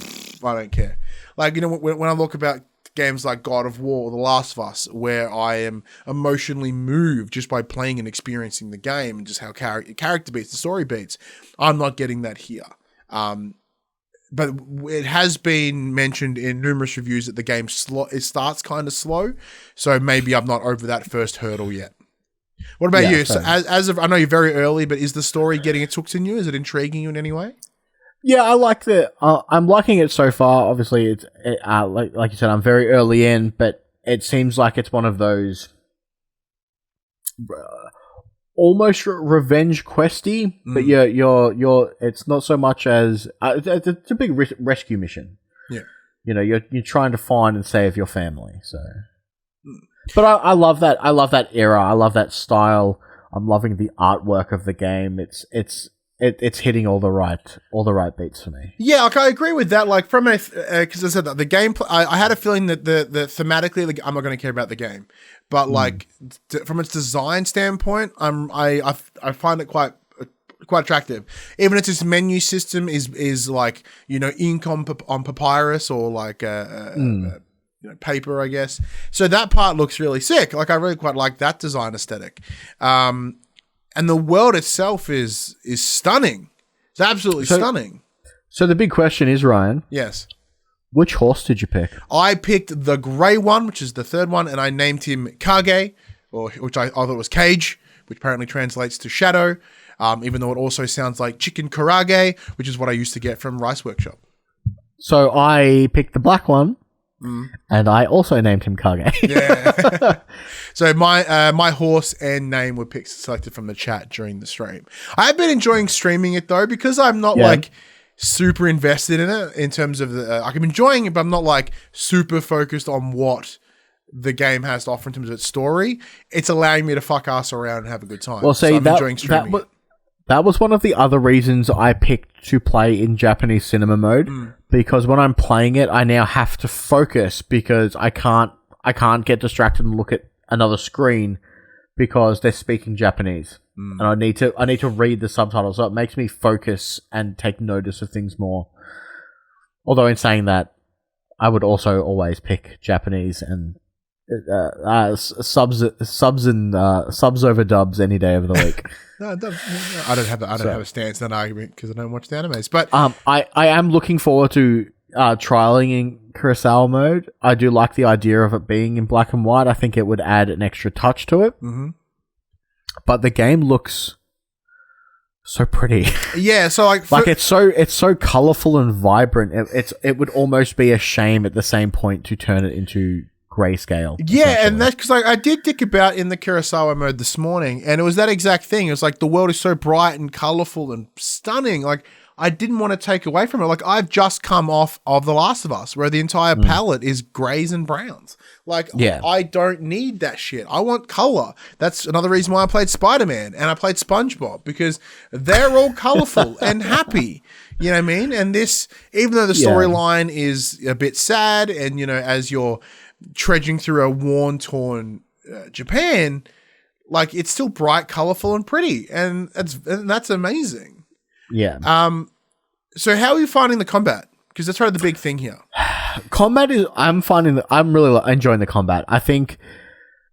B: I don't care. Like, when I look about games like God of War or The Last of Us, where I am emotionally moved just by playing and experiencing the game and just how character beats, the story beats, I'm not getting that here. But it has been mentioned in numerous reviews that the game it starts kind of slow, so maybe I'm not over that first hurdle yet. What about you? So as of, I know you're very early, but is the story getting its hooks in you? Is it intriguing you in any way?
C: Yeah, I like I'm liking it so far. Obviously, like you said, I'm very early in, but it seems like it's one of those almost revenge questy. But you're it's not so much as it's a big rescue mission.
B: Yeah,
C: you're trying to find and save your family. So. But I love that. I love that era. I love that style. I'm loving the artwork of the game. It's hitting all the right beats for me.
B: Yeah, I agree with that. Like from because I said that the gameplay, I had a feeling that the thematically, I'm not going to care about the game, but like from its design standpoint, I find it quite attractive. Even if its menu system is like ink on papyrus or like paper, I guess. So that part looks really sick. Like I really quite like that design aesthetic. And the world itself is stunning. It's absolutely stunning.
C: So the big question is, Ryan.
B: Yes.
C: Which horse did you pick?
B: I picked the grey one, which is the third one, and I named him Kage, which I thought was Cage, which apparently translates to shadow, even though it also sounds like chicken karage, which is what I used to get from Rice Workshop.
C: So I picked the black one. And I also named him Kage.
B: Yeah. So my horse and name were selected from the chat during the stream. I have been enjoying streaming it though, because I'm not like super invested in it in terms of I'm enjoying it, but I'm not like super focused on what the game has to offer in terms of its story, it's allowing me to fuck ass around and have a good time.
C: Well, see,
B: I'm enjoying streaming.
C: That was one of the other reasons I picked to play in Japanese cinema mode, because when I'm playing it, I now have to focus because I can't get distracted and look at another screen because they're speaking Japanese, and I need to read the subtitles, so it makes me focus and take notice of things more. Although in saying that, I would also always pick Japanese and subs over dubs any day of the week.
B: No, I don't have a stance in that argument because I don't watch the animes. But
C: I am looking forward to trialing in Kurosawa mode. I do like the idea of it being in black and white. I think it would add an extra touch to it. Mm-hmm. But the game looks so pretty. Yeah, so it's so colorful and vibrant. It would almost be a shame at the same point to turn it into grayscale.
B: Yeah, and that's because I did dick about in the Kurosawa mode this morning, and it was that exact thing. It was like the world is so bright and colorful and stunning. Like, I didn't want to take away from it. Like, I've just come off of The Last of Us, where the entire palette is grays and browns. Like, I don't need that shit. I want color. That's another reason why I played Spider-Man and I played SpongeBob, because they're all colorful and happy. You know what I mean? And this, even though the storyline is a bit sad, and, you know, as you're trudging through a worn-torn Japan, like, it's still bright, colorful, and pretty, and that's amazing.
C: Yeah.
B: So how are you finding the combat? Because that's probably the big thing here.
C: Combat is. I'm really enjoying the combat. I think,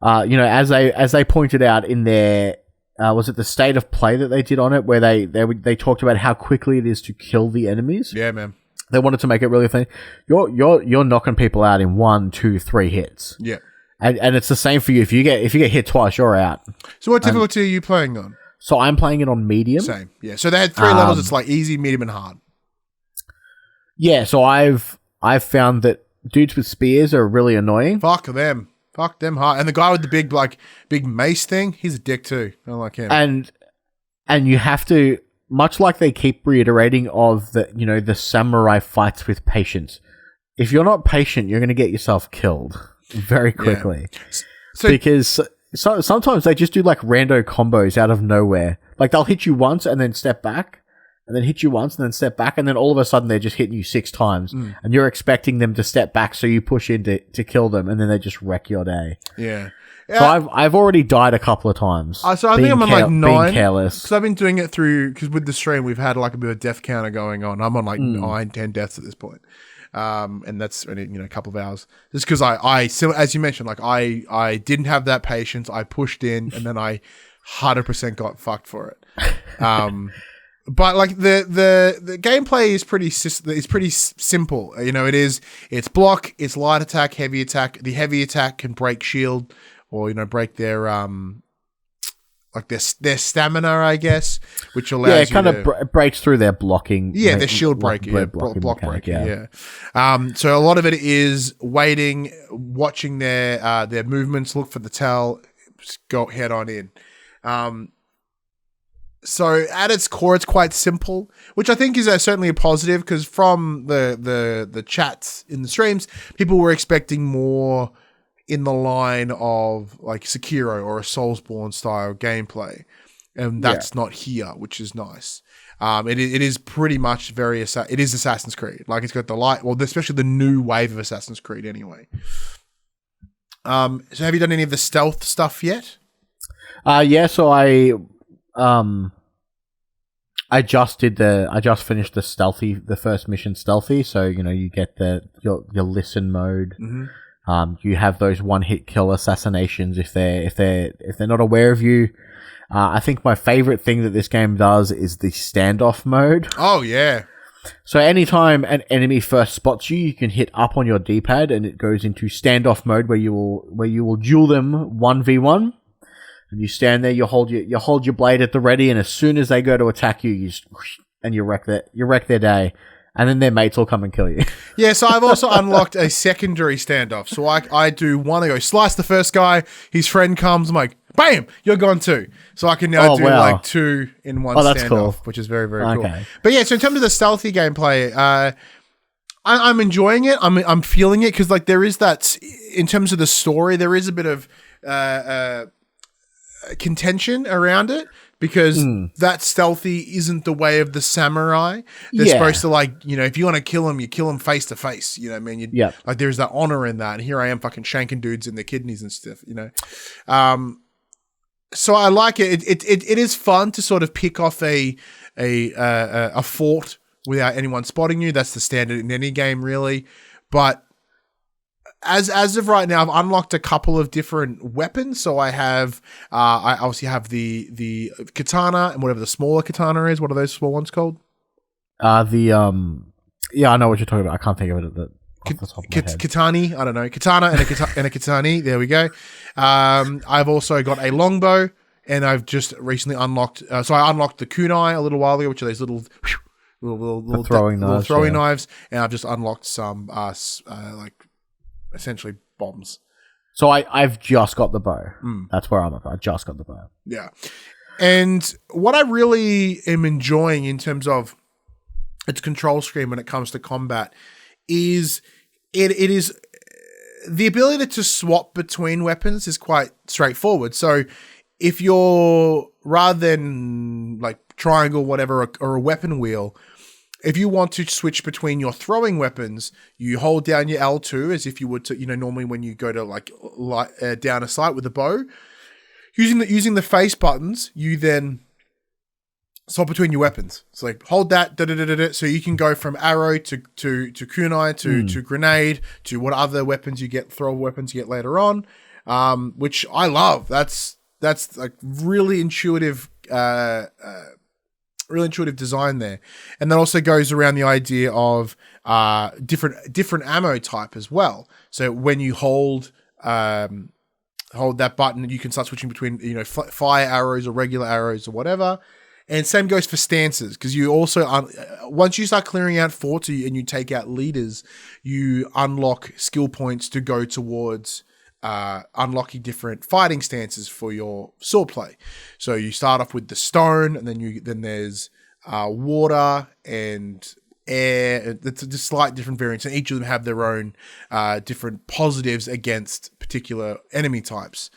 C: you know, as they pointed out in their, was it the state of play that they did on it, where they talked about how quickly it is to kill the enemies.
B: Yeah, man.
C: They wanted to make it really thin. You're knocking people out in 1, 2, 3 hits.
B: Yeah.
C: And it's the same for you. If you get hit twice, you're out.
B: So what difficulty are you playing on?
C: So I'm playing it on medium.
B: Same. Yeah. So they had 3 levels. It's like easy, medium, and hard.
C: Yeah. So I've found that dudes with spears are really annoying.
B: Fuck them hard. And the guy with the big mace thing, he's a dick too. I don't like him.
C: And you have to, much like they keep reiterating of the samurai fights with patience. If you're not patient, you're going to get yourself killed very quickly. Yeah. Because sometimes they just do like rando combos out of nowhere. Like, they'll hit you once and then step back, and then hit you once and then step back, and then all of a sudden they're just hitting you 6 times, and you're expecting them to step back, so you push in to kill them, and then they just wreck your day.
B: Yeah.
C: So I've already died a couple of times.
B: So I think I'm on like 9.
C: Being careless.
B: Because I've been doing it because with the stream we've had like a bit of a death counter going on. I'm on like 9, 10 deaths at this point. And that's only, you know, a couple of hours. Just because I as you mentioned, like I didn't have that patience. I pushed in, and then I 100% got fucked for it. But like the gameplay is pretty simple. You know, it's block, it's light attack, heavy attack. The heavy attack can break shield, or, you know, break their like their stamina, I guess, which allows
C: it kind of breaks through their blocking.
B: Yeah, their shield breaker, block breaking. Yeah. So a lot of it is waiting, watching their movements, look for the tell, just go head on in. So at its core, it's quite simple, which I think is certainly a positive, because from the chats in the streams, people were expecting more in the line of like Sekiro or a Soulsborne style gameplay, and that's not here, which is nice. It is pretty much it is Assassin's Creed. Like, it's got the especially the new wave of Assassin's Creed anyway. So have you done any of the stealth stuff yet?
C: Yeah, so I just finished the first mission stealthy. So, you know, you get your listen mode. Mm-hmm. You have those one-hit kill assassinations if they're not aware of you. I think my favorite thing that this game does is the standoff mode.
B: Oh yeah.
C: So anytime an enemy first spots you, you can hit up on your D-pad, and it goes into standoff mode where you will duel them 1v1. And you stand there, you hold your blade at the ready, and as soon as they go to attack you, you wreck their day. And then their mates will come and kill you.
B: Yeah, so I've also unlocked a secondary standoff. So I do one, I go slice the first guy, his friend comes, I'm like, bam, you're gone too. So I can now do like 2 in one standoff,
C: cool.
B: Which is very, very cool. But yeah, so in terms of the stealthy gameplay, I'm enjoying it. I'm feeling it because like there is that in terms of the story, there is a bit of contention around it because that stealthy isn't the way of the samurai. They're supposed to like, you know, if you want to kill him, you kill him face to face. You know what I mean? Like there's that honor in that. And here I am fucking shanking dudes in their kidneys and stuff, you know? So I like it. It is fun to sort of pick off a fort without anyone spotting you. That's the standard in any game, really. But as of right now, I've unlocked a couple of different weapons. So I have, I obviously have the katana and whatever the smaller katana is. What are those small ones called?
C: Yeah, I know what you're talking about. I can't think of it off the top of my head.
B: Katani, I don't know. Katana and a katani. There we go. I've also got a longbow, and I've just recently unlocked. So I unlocked the kunai a little while ago, which are those little throwing knives, and I've just unlocked some like essentially bombs.
C: So I've just got the bow. That's where I'm at. I just got the bow.
B: Yeah, and what I really am enjoying in terms of its control scheme when it comes to combat is it is the ability to swap between weapons is quite straightforward. So if you're rather than like triangle, whatever, or a weapon wheel, if you want to switch between your throwing weapons, you hold down your L2 as if you would to, you know, normally when you go to like down a sight with a bow. Using the face buttons, you then swap between your weapons. So like hold that, so you can go from arrow to kunai to grenade to what other weapons you get, throw weapons you get later on, which I love. That's like really intuitive design there. And that also goes around the idea of different ammo type as well. So when you hold that button, you can start switching between, you know, fire arrows or regular arrows or whatever. And same goes for stances, because you also, once you start clearing out forts and you take out leaders, you unlock skill points to go towards unlocking different fighting stances for your swordplay. So you start off with the stone, and then there's water and air. It's just slight different variants, and each of them have their own different positives against particular enemy types.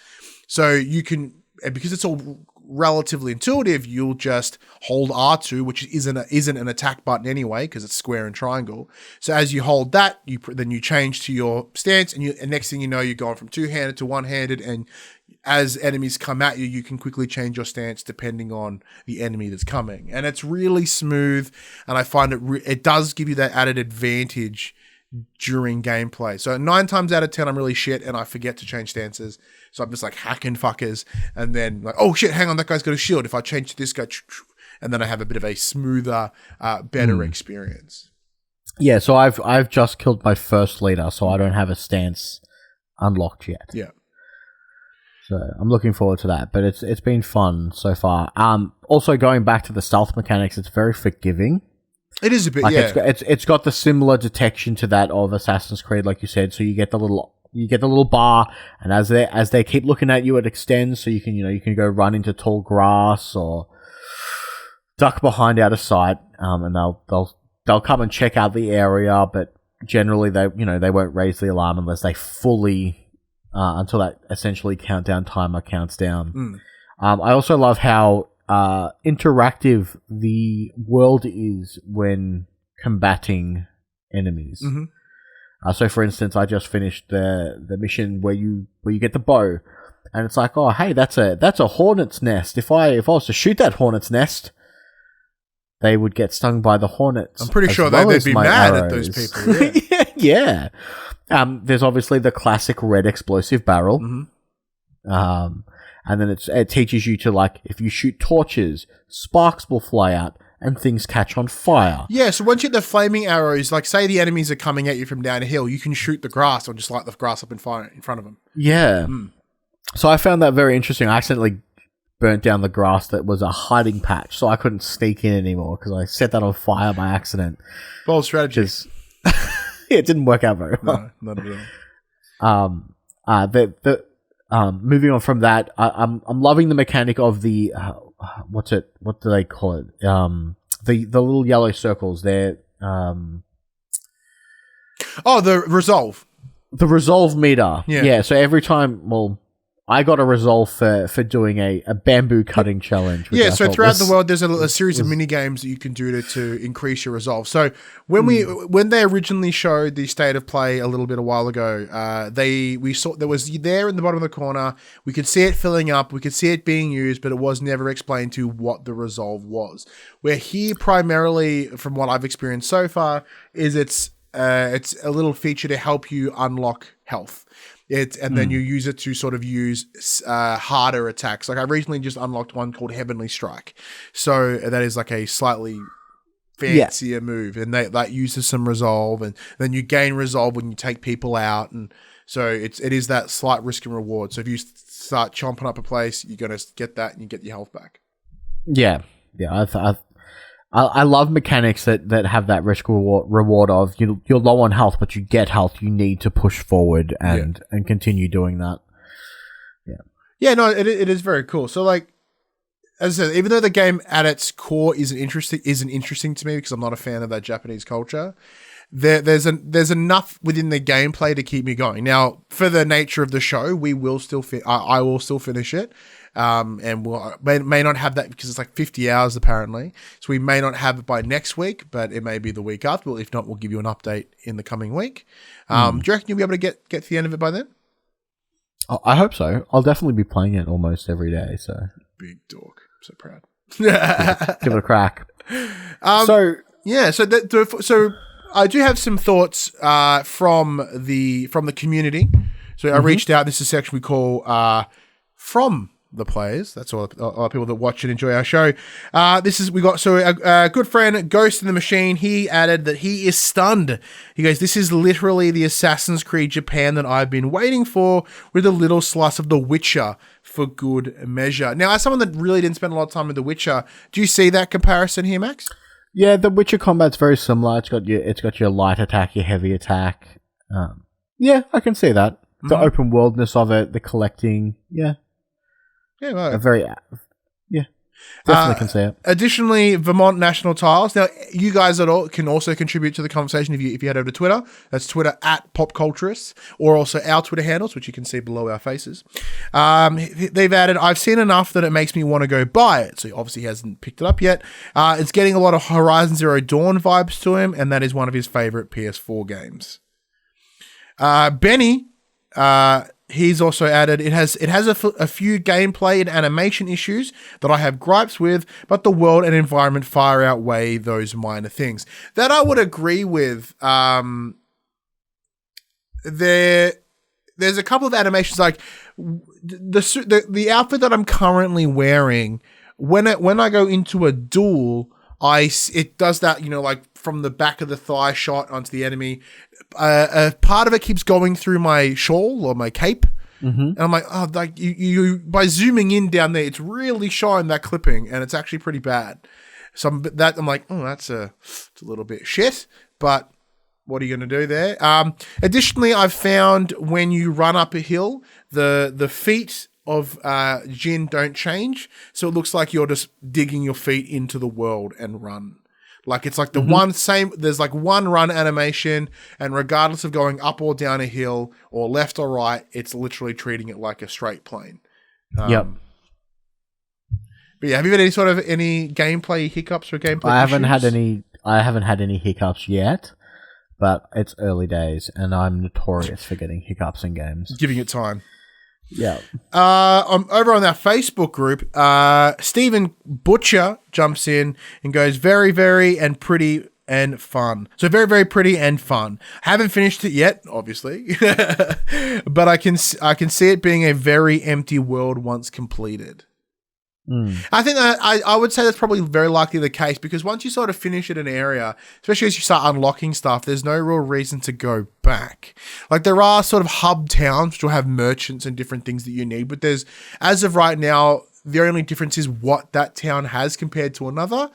B: So you can, because it's all relatively intuitive, you'll just hold R2, which isn't an attack button anyway, because it's square and triangle. So as you hold that, then you change to your stance, and next thing you know, you're going from two-handed to one-handed, and as enemies come at you, you can quickly change your stance depending on the enemy that's coming. And it's really smooth, and I find it does give you that added advantage during gameplay. So 9 times out of 10, I'm really shit, and I forget to change stances. So I'm just like hacking fuckers, and then like, oh shit, hang on, that guy's got a shield. If I change to this guy, and then I have a bit of a smoother, better experience. Yeah,
C: so I've just killed my first leader, so I don't have a stance unlocked yet.
B: Yeah.
C: So I'm looking forward to that, but it's been fun so far. Also going back to the stealth mechanics, it's very forgiving.
B: It is a bit,
C: like,
B: yeah.
C: It's got the similar detection to that of Assassin's Creed, like you said. So you get the little bar, and as they keep looking at you, it extends. So you can go run into tall grass or duck behind out of sight, and they'll come and check out the area. But generally, they won't raise the alarm unless they fully until that essentially countdown timer counts down. I also love how interactive the world is when combating enemies. So for instance, I just finished the mission where you get the bow, and it's like, oh hey, that's a hornet's nest. If I was to shoot that hornet's nest, they would get stung by the hornets.
B: I'm pretty sure they'd be mad at those people.
C: Yeah. There's obviously the classic red explosive barrel. And then it teaches you to, like, if you shoot torches, sparks will fly out and things catch on fire.
B: Yeah, so once you get the flaming arrows, like say the enemies are coming at you from down a hill, you can shoot the grass or just light the grass up in front of them.
C: Yeah. So I found that very interesting. I accidentally burnt down the grass that was a hiding patch, so I couldn't sneak in anymore because I set that on fire by accident.
B: Bold strategy.
C: It didn't work out very well.
B: No, not at all.
C: Moving on from that, I'm loving the mechanic of the what do they call it? The little yellow circles. They're
B: Oh, the resolve.
C: The resolve meter.
B: Yeah.
C: Yeah, so every time, well, I got a resolve for doing a bamboo cutting challenge.
B: Yeah, so throughout the world, there's a series of mini games that you can do to increase your resolve. So when they originally showed the state of play a little bit a while ago, we saw there was there in the bottom of the corner. We could see it filling up. We could see it being used, but it was never explained to what the resolve was. Where here primarily, from what I've experienced so far, is it's a little feature to help you unlock health. Then you use it to sort of use harder attacks. Like I recently just unlocked one called Heavenly Strike. So that is like a slightly fancier move, and that uses some resolve, and then you gain resolve when you take people out, and so it is that slight risk and reward. So if you start chomping up a place, you're gonna get that, and you get your health back.
C: Yeah. I love mechanics that have that risk reward of you're low on health, but you get health. You need to push forward and continue doing that.
B: Yeah, no, it is very cool. So like, as I said, even though the game at its core isn't interesting to me because I'm not a fan of that Japanese culture, there's enough within the gameplay to keep me going. Now, for the nature of the show, I will still finish it. And we'll may not have that because it's like 50 hours apparently. So we may not have it by next week, but it may be the week after. Well, if not, we'll give you an update in the coming week. Do you reckon you'll be able to get to the end of it by then?
C: I hope so. I'll definitely be playing it almost every day. So
B: big dog, I'm so proud.
C: Give it a crack.
B: So I do have some thoughts from the community. So I reached out. This is a section we call from the players. That's all people that watch and enjoy our show. We got a good friend, Ghost in the Machine. He added that he is stunned. He goes, "This is literally the Assassin's Creed Japan that I've been waiting for, with a little slice of The Witcher for good measure." Now, as someone that really didn't spend a lot of time with The Witcher, do you see that comparison here, Max?
C: Yeah, The Witcher combat's very similar. It's got your light attack, your heavy attack. Yeah, I can see that. The open worldness of it, the collecting. Yeah.
B: Yeah, right.
C: Definitely can see it.
B: Additionally, Vermont National Tiles. Now, you guys can also contribute to the conversation if you head over to Twitter. That's Twitter @PopCulturists, or also our Twitter handles, which you can see below our faces. They've added, "I've seen enough that it makes me want to go buy it." So he obviously hasn't picked it up yet. It's getting a lot of Horizon Zero Dawn vibes to him, and that is one of his favorite PS4 games. Benny, he's also added, it has a few gameplay and animation issues that I have gripes with, but the world and environment far outweigh those minor things. That I would agree with. There's a couple of animations, like the outfit that I'm currently wearing. When I go into a duel, it does that, like from the back of the thigh shot onto the enemy. A part of it keeps going through my shawl or my cape. And I'm like, oh, like you by zooming in down there, it's really showing that clipping, and it's actually pretty bad. So I'm like, oh, it's a little bit shit, but what are you going to do there? Additionally, I've found when you run up a hill, the feet of Jin don't change, so it looks like you're just digging your feet into the world and run. Like it's like there's like one run animation, and regardless of going up or down a hill or left or right, it's literally treating it like a straight plane.
C: Yep.
B: But yeah, have you had any gameplay hiccups or gameplay
C: I haven't
B: issues?
C: I haven't had any hiccups yet, but it's early days, and I'm notorious for getting hiccups in games.
B: Giving it time.
C: Yeah.
B: Over on our Facebook group, Stephen Butcher jumps in and goes, "Very, very and pretty and fun." So very, very pretty and fun. Haven't finished it yet, obviously, but I can see it being a very empty world once completed. I think that I would say that's probably very likely the case, because once you sort of finish it in an area, especially as you start unlocking stuff, there's no real reason to go back. Like there are sort of hub towns which will have merchants and different things that you need, but there's, as of right now, the only difference is what that town has compared to another.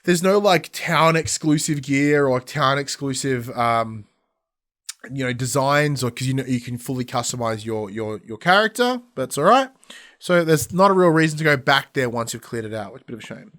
B: There's no like town exclusive gear or town exclusive designs, or because you can fully customize your character. But it's all right. So there's not a real reason to go back there once you've cleared it out, which is a bit of a shame.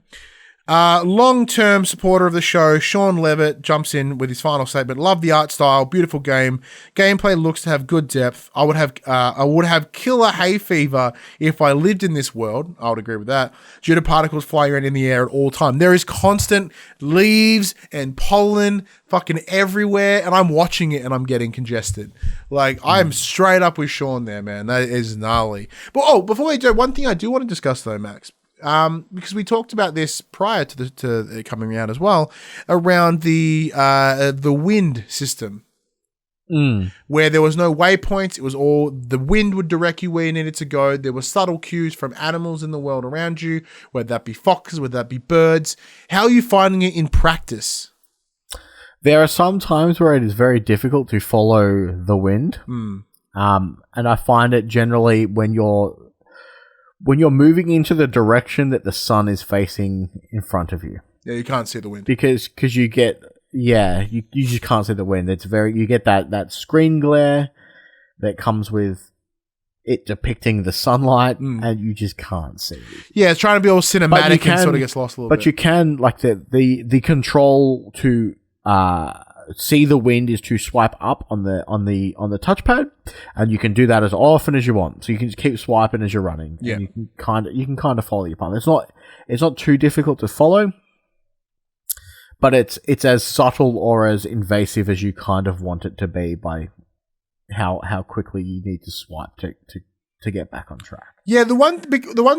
B: Long-term supporter of the show, Sean Levitt, jumps in with his final statement. Love the art style, beautiful game. Gameplay looks to have good depth. I would have killer hay fever if I lived in this world. I would agree with that. Due to particles flying around in the air at all time. There is constant leaves and pollen fucking everywhere, and I'm watching it and I'm getting congested. Like, I'm straight up with Sean there, man. That is gnarly. But before we do, one thing I do want to discuss though, Max. Because we talked about this prior to it coming out as well, around the wind system, where there was no waypoints. It was all the wind would direct you where you needed to go. There were subtle cues from animals in the world around you, whether that be foxes, whether that be birds. How are you finding it in practice?
C: There are some times where it is very difficult to follow the wind, and I find it generally when you're moving into the direction that the sun is facing in front of you.
B: Yeah, you can't see the wind.
C: Because you get, you just can't see the wind. You get that screen glare that comes with it depicting the sunlight, and you just can't see it.
B: Yeah, it's trying to be all cinematic and sort of gets lost a little bit.
C: But you can, like, the control to see the wind is to swipe up on the touchpad, and you can do that as often as you want. So you can just keep swiping as you're running.
B: Yeah,
C: and you can kind of follow your path. It's not too difficult to follow, but it's as subtle or as invasive as you kind of want it to be by how quickly you need to swipe to get back on track.
B: Yeah, the one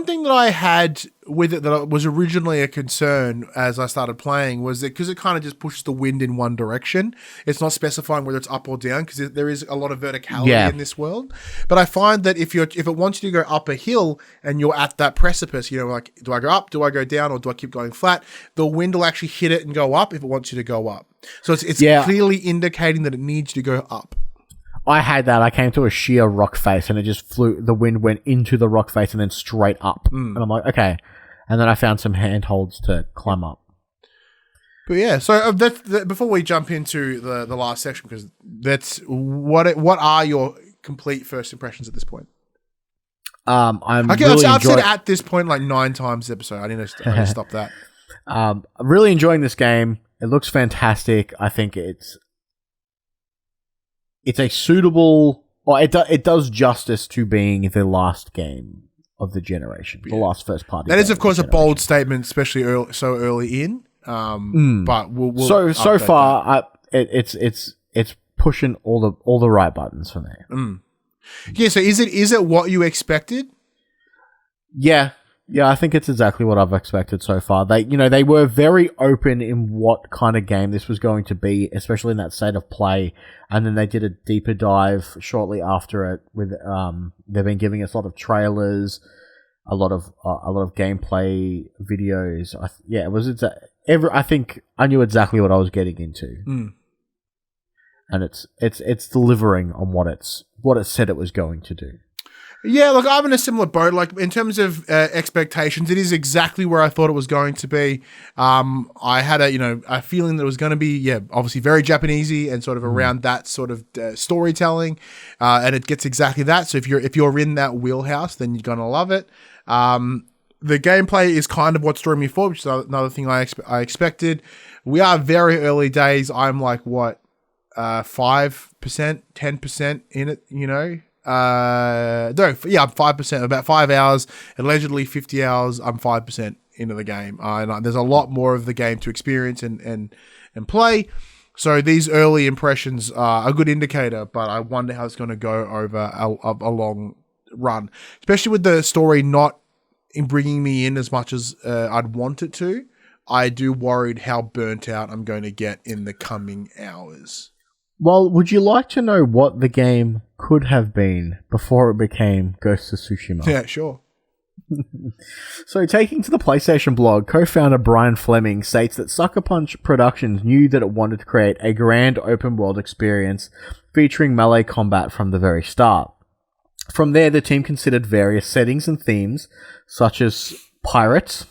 B: thing that I had with it that was originally a concern as I started playing was that because it kind of just pushes the wind in one direction, it's not specifying whether it's up or down because there is a lot of verticality in this world. But I find that if it wants you to go up a hill and you're at that precipice, like, do I go up, do I go down, or do I keep going flat? The wind will actually hit it and go up if it wants you to go up. So it's clearly indicating that it needs you to go up.
C: I had that. I came to a sheer rock face and it just flew. The wind went into the rock face and then straight up. And I'm like, okay. And then I found some handholds to climb up.
B: But yeah, so before we jump into the last section, because that's what are your complete first impressions at this point? I've said at this point like 9 times this episode. I need to stop that.
C: I'm really enjoying this game. It looks fantastic. I think it's a suitable, or it does justice to being the last game of the generation, the last first party.
B: That is, of course, a bold statement, especially so early in. But we'll
C: so far, it's pushing all the right buttons for me.
B: Yeah. So is it what you expected?
C: Yeah. Yeah, I think it's exactly what I've expected so far. They were very open in what kind of game this was going to be, especially in that state of play. And then they did a deeper dive shortly after it. With they've been giving us a lot of trailers, a lot of gameplay videos. I think I knew exactly what I was getting into, and it's delivering on what it said it was going to do.
B: Yeah, look, I'm in a similar boat. Like, in terms of expectations, it is exactly where I thought it was going to be. I had a feeling that it was going to be, obviously very Japanesey and sort of around that sort of storytelling, and it gets exactly that. So if you're in that wheelhouse, then you're going to love it. The gameplay is kind of what's drawing me forward, which is another thing I expected. We are very early days. I'm like, 5%, 10% in it, I'm 5%, about 5 hours, allegedly 50 hours. I'm 5% into the game. And there's a lot more of the game to experience and play. So these early impressions are a good indicator, but I wonder how it's going to go over a long run, especially with the story not bringing me in as much as I'd want it to. I do worried how burnt out I'm going to get in the coming hours.
C: Well, would you like to know what the game could have been before it became Ghost of Tsushima?
B: Yeah, sure.
C: So, taking to the PlayStation blog, co-founder Brian Fleming states that Sucker Punch Productions knew that it wanted to create a grand open-world experience featuring melee combat from the very start. From there, the team considered various settings and themes, such as pirates,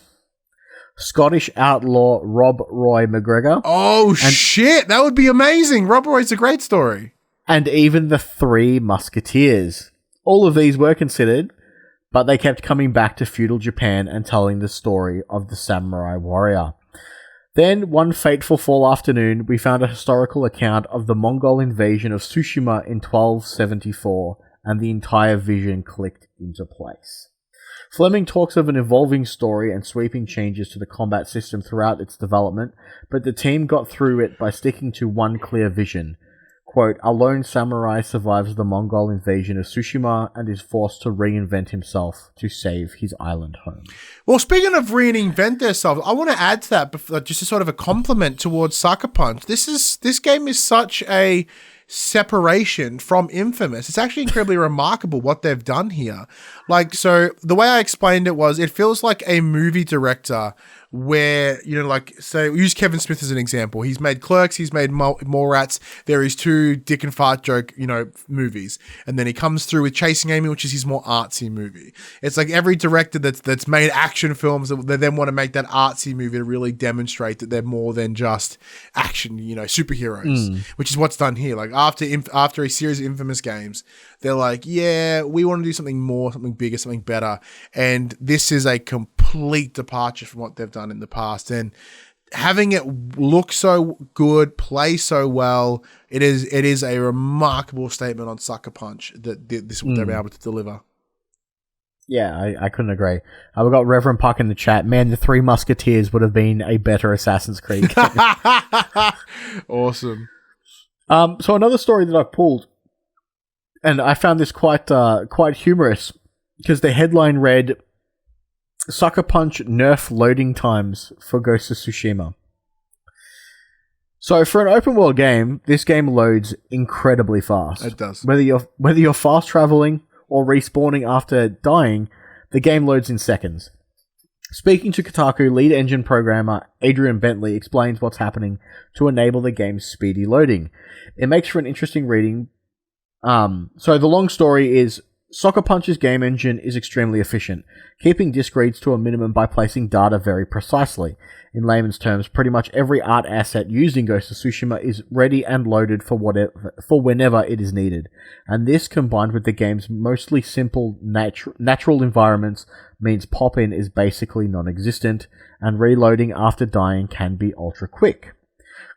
C: Scottish outlaw Rob Roy McGregor.
B: Oh, shit! That would be amazing! Rob Roy's a great story.
C: And even the Three Musketeers. All of these were considered, but they kept coming back to feudal Japan and telling the story of the samurai warrior. Then, one fateful fall afternoon, we found a historical account of the Mongol invasion of Tsushima in 1274, and the entire vision clicked into place. Fleming talks of an evolving story and sweeping changes to the combat system throughout its development, but the team got through it by sticking to one clear vision. Quote, a lone samurai survives the Mongol invasion of Tsushima and is forced to reinvent himself to save his island home.
B: Well, speaking of reinvent themselves, I want to add to that just a sort of a compliment towards Sucker Punch. This game is such a separation from Infamous. It's actually incredibly remarkable what they've done here. Like, so the way I explained it was, it feels like a movie director where, you know, like, say, use Kevin Smith as an example. He's made Clerks, he's made Mallrats. There is 2 dick and fart joke, you know, movies. And then he comes through with Chasing Amy, which is his more artsy movie. It's like every director that's made action films, they then want to make that artsy movie to really demonstrate that they're more than just action, you know, superheroes, which is what's done here. Like, after a series of Infamous games, they're like, yeah, we want to do something more, something bigger, something better. And this is a complete departure from what they've done in the past. And having it look so good, play so well, it is a remarkable statement on Sucker Punch that this what they're able to deliver.
C: Yeah, I couldn't agree. We got Reverend Puck in the chat. Man, the Three Musketeers would have been a better Assassin's Creed game.
B: Awesome.
C: So another story that I pulled, and I found this quite humorous, because the headline read, Sucker Punch nerf loading times for Ghost of Tsushima. So for an open world game, this game loads incredibly fast.
B: It does.
C: Whether you're fast traveling or respawning after dying, the game loads in seconds. Speaking to Kotaku, lead engine programmer Adrian Bentley explains what's happening to enable the game's speedy loading. It makes for an interesting reading. So the long story is, Sucker Punch's game engine is extremely efficient, keeping disk reads to a minimum by placing data very precisely. In layman's terms, pretty much every art asset used in Ghost of Tsushima is ready and loaded for whenever it is needed. And this, combined with the game's mostly simple natural environments, means pop-in is basically non-existent, and reloading after dying can be ultra quick.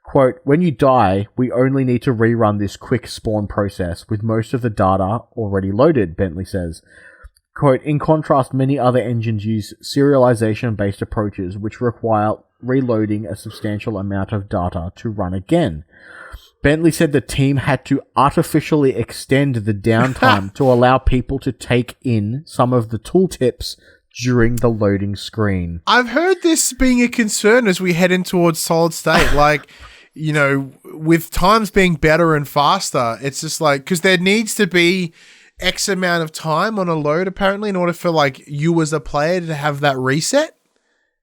C: Quote, when you die, we only need to rerun this quick spawn process with most of the data already loaded, Bentley says. Quote, in contrast, many other engines use serialization-based approaches which require reloading a substantial amount of data to run again. Bentley said the team had to artificially extend the downtime to allow people to take in some of the tooltips during the loading screen.
B: I've heard this being a concern as we head in towards solid state. Like, you know, with times being better and faster, it's just like, because there needs to be X amount of time on a load, apparently, in order for, like, you as a player to have that reset.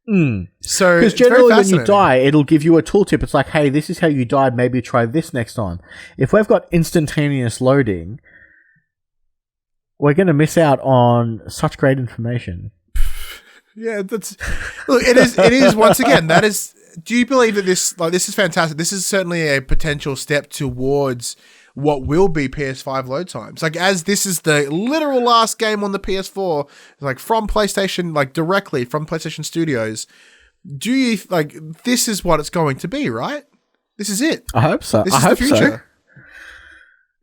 B: So,
C: because generally when you die, it'll give you a tooltip. It's like, hey, this is how you died. Maybe try this next time. If we've got instantaneous loading, we're going to miss out on such great information.
B: Yeah, that's look. It is once again. That is. Do you believe that this is fantastic? This is certainly a potential step towards what will be PS5 load times. Like, as this is the literal last game on the PS4, like from PlayStation, like directly from PlayStation Studios. Do you like this is what it's going to be, right? This is it.
C: I hope so.
B: This is the future.
C: So.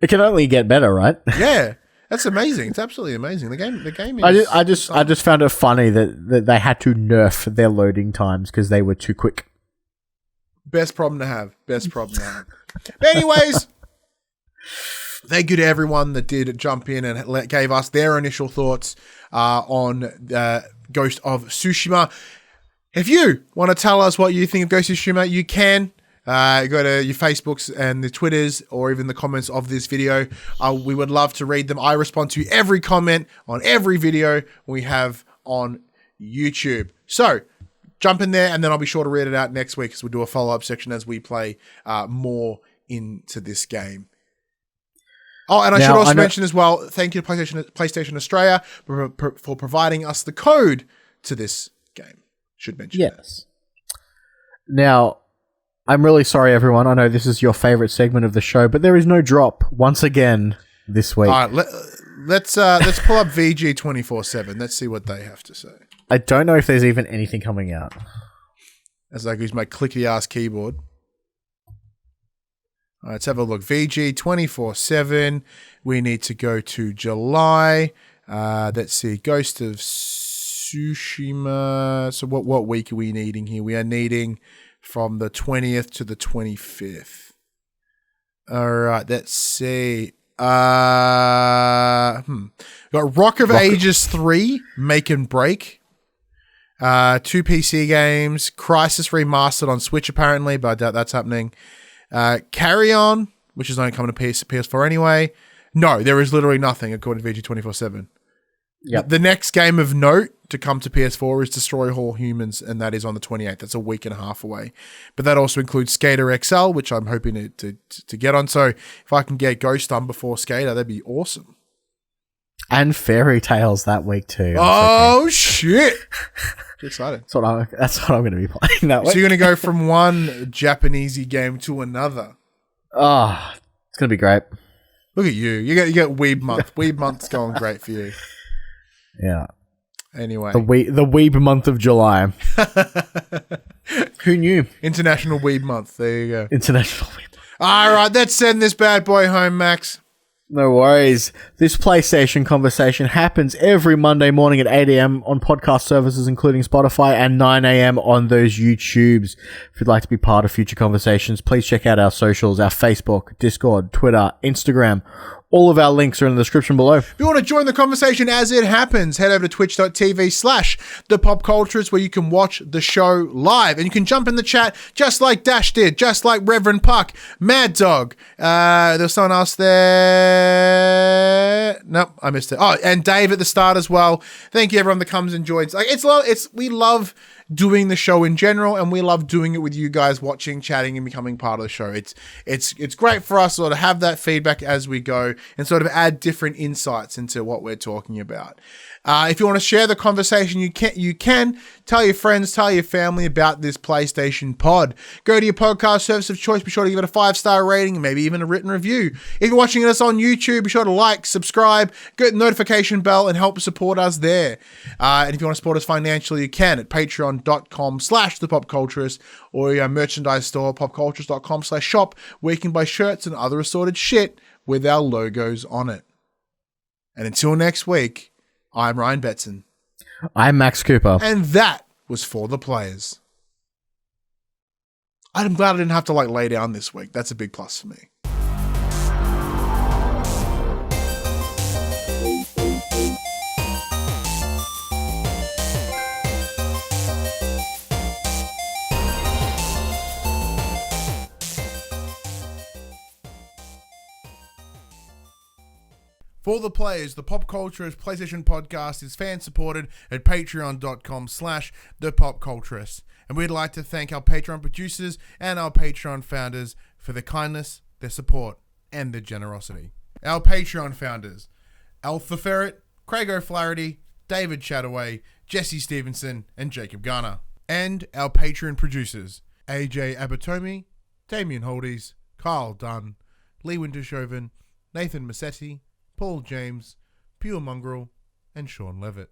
C: It can only get better, right?
B: Yeah. That's amazing. It's absolutely amazing. The game is...
C: I just found it funny that they had to nerf their loading times because they were too quick.
B: Best problem to have. But anyways, thank you to everyone that did jump in and gave us their initial thoughts on Ghost of Tsushima. If you want to tell us what you think of Ghost of Tsushima, you can. Go to your Facebooks and the Twitters or even the comments of this video. We would love to read them. I respond to every comment on every video we have on YouTube. So jump in there and then I'll be sure to read it out next week because we'll do a follow-up section as we play more into this game. Oh, and I should also mention as well, thank you to PlayStation Australia for providing us the code to this game. Should mention
C: yes. That. Now, I'm really sorry, everyone. I know this is your favorite segment of the show, but there is no drop once again this week.
B: All right, Let's pull up VG 24/7. Let's see what they have to say.
C: I don't know if there's even anything coming out.
B: As I use my clicky ass keyboard. All right, let's have a look. VG 24/7. We need to go to July. Let's see. Ghost of Tsushima. So what week are we needing here? We are needing from the 20th to the 25th. All right, let's see. Got Rock of Ages 3, Make and Break. 2 PC games. Crisis Remastered on Switch, apparently, but I doubt that's happening. Carry On, which is only coming to PS4 anyway. No, there is literally nothing, according to VG 24/7.
C: Yep.
B: The next game of note to come to PS4 is Destroy All Humans, and that is on the 28th. That's a week and a half away. But that also includes Skater XL, which I'm hoping to get on. So if I can get Ghost done before Skater, that'd be awesome.
C: And Fairy Tales that week too.
B: Oh, shit. Get excited.
C: That's what I'm going to be playing that week.
B: So you're going to go from one Japanesey game to another.
C: Oh, it's going to be great.
B: Look at you. You get Weeb Month. Weeb Month's going great for you.
C: Yeah.
B: Anyway.
C: The Weeb month of July. Who knew?
B: International Weeb Month. There you go.
C: International Weeb.
B: All right, let's send this bad boy home, Max.
C: No worries. This PlayStation conversation happens every Monday morning at 8 a.m. on podcast services, including Spotify, and 9 a.m. on those YouTubes. If you'd like to be part of future conversations, please check out our socials, our Facebook, Discord, Twitter, Instagram. All of our links are in the description below.
B: If you want to join the conversation as it happens, head over to twitch.tv/thepopcultures where you can watch the show live. And you can jump in the chat just like Dash did, just like Reverend Puck, Mad Dog. There's someone else there. Nope, I missed it. Oh, and Dave at the start as well. Thank you everyone that comes and joins. We love doing the show in general, and we love doing it with you guys watching, chatting, and becoming part of the show. It's great for us sort of have that feedback as we go and sort of add different insights into what we're talking about. If you want to share the conversation, you can tell your friends, tell your family about this PlayStation pod. Go to your podcast service of choice. Be sure to give it a 5-star rating and maybe even a written review. If you're watching us on YouTube, be sure to like, subscribe, get the notification bell, and help support us there. And if you want to support us financially, you can at patreon.com/thepopculturist or your merchandise store, popculturist.com/shop, where you can buy shirts and other assorted shit with our logos on it. And until next week, I'm Ryan Betson.
C: I'm Max Cooper.
B: And that was For the Players. I'm glad I didn't have to lay down this week. That's a big plus for me. For the Players, the Pop Culturist PlayStation podcast is fan-supported at patreon.com/thepopculturist. And we'd like to thank our Patreon producers and our Patreon founders for their kindness, their support, and their generosity. Our Patreon founders: Alpha Ferret, Craig O'Flaherty, David Chataway, Jesse Stevenson, and Jacob Garner. And our Patreon producers: AJ Abatomi, Damien Holdies, Kyle Dunn, Lee Wintershoven, Nathan Massetti, Paul James, Pure Mongrel, and Sean Levitt.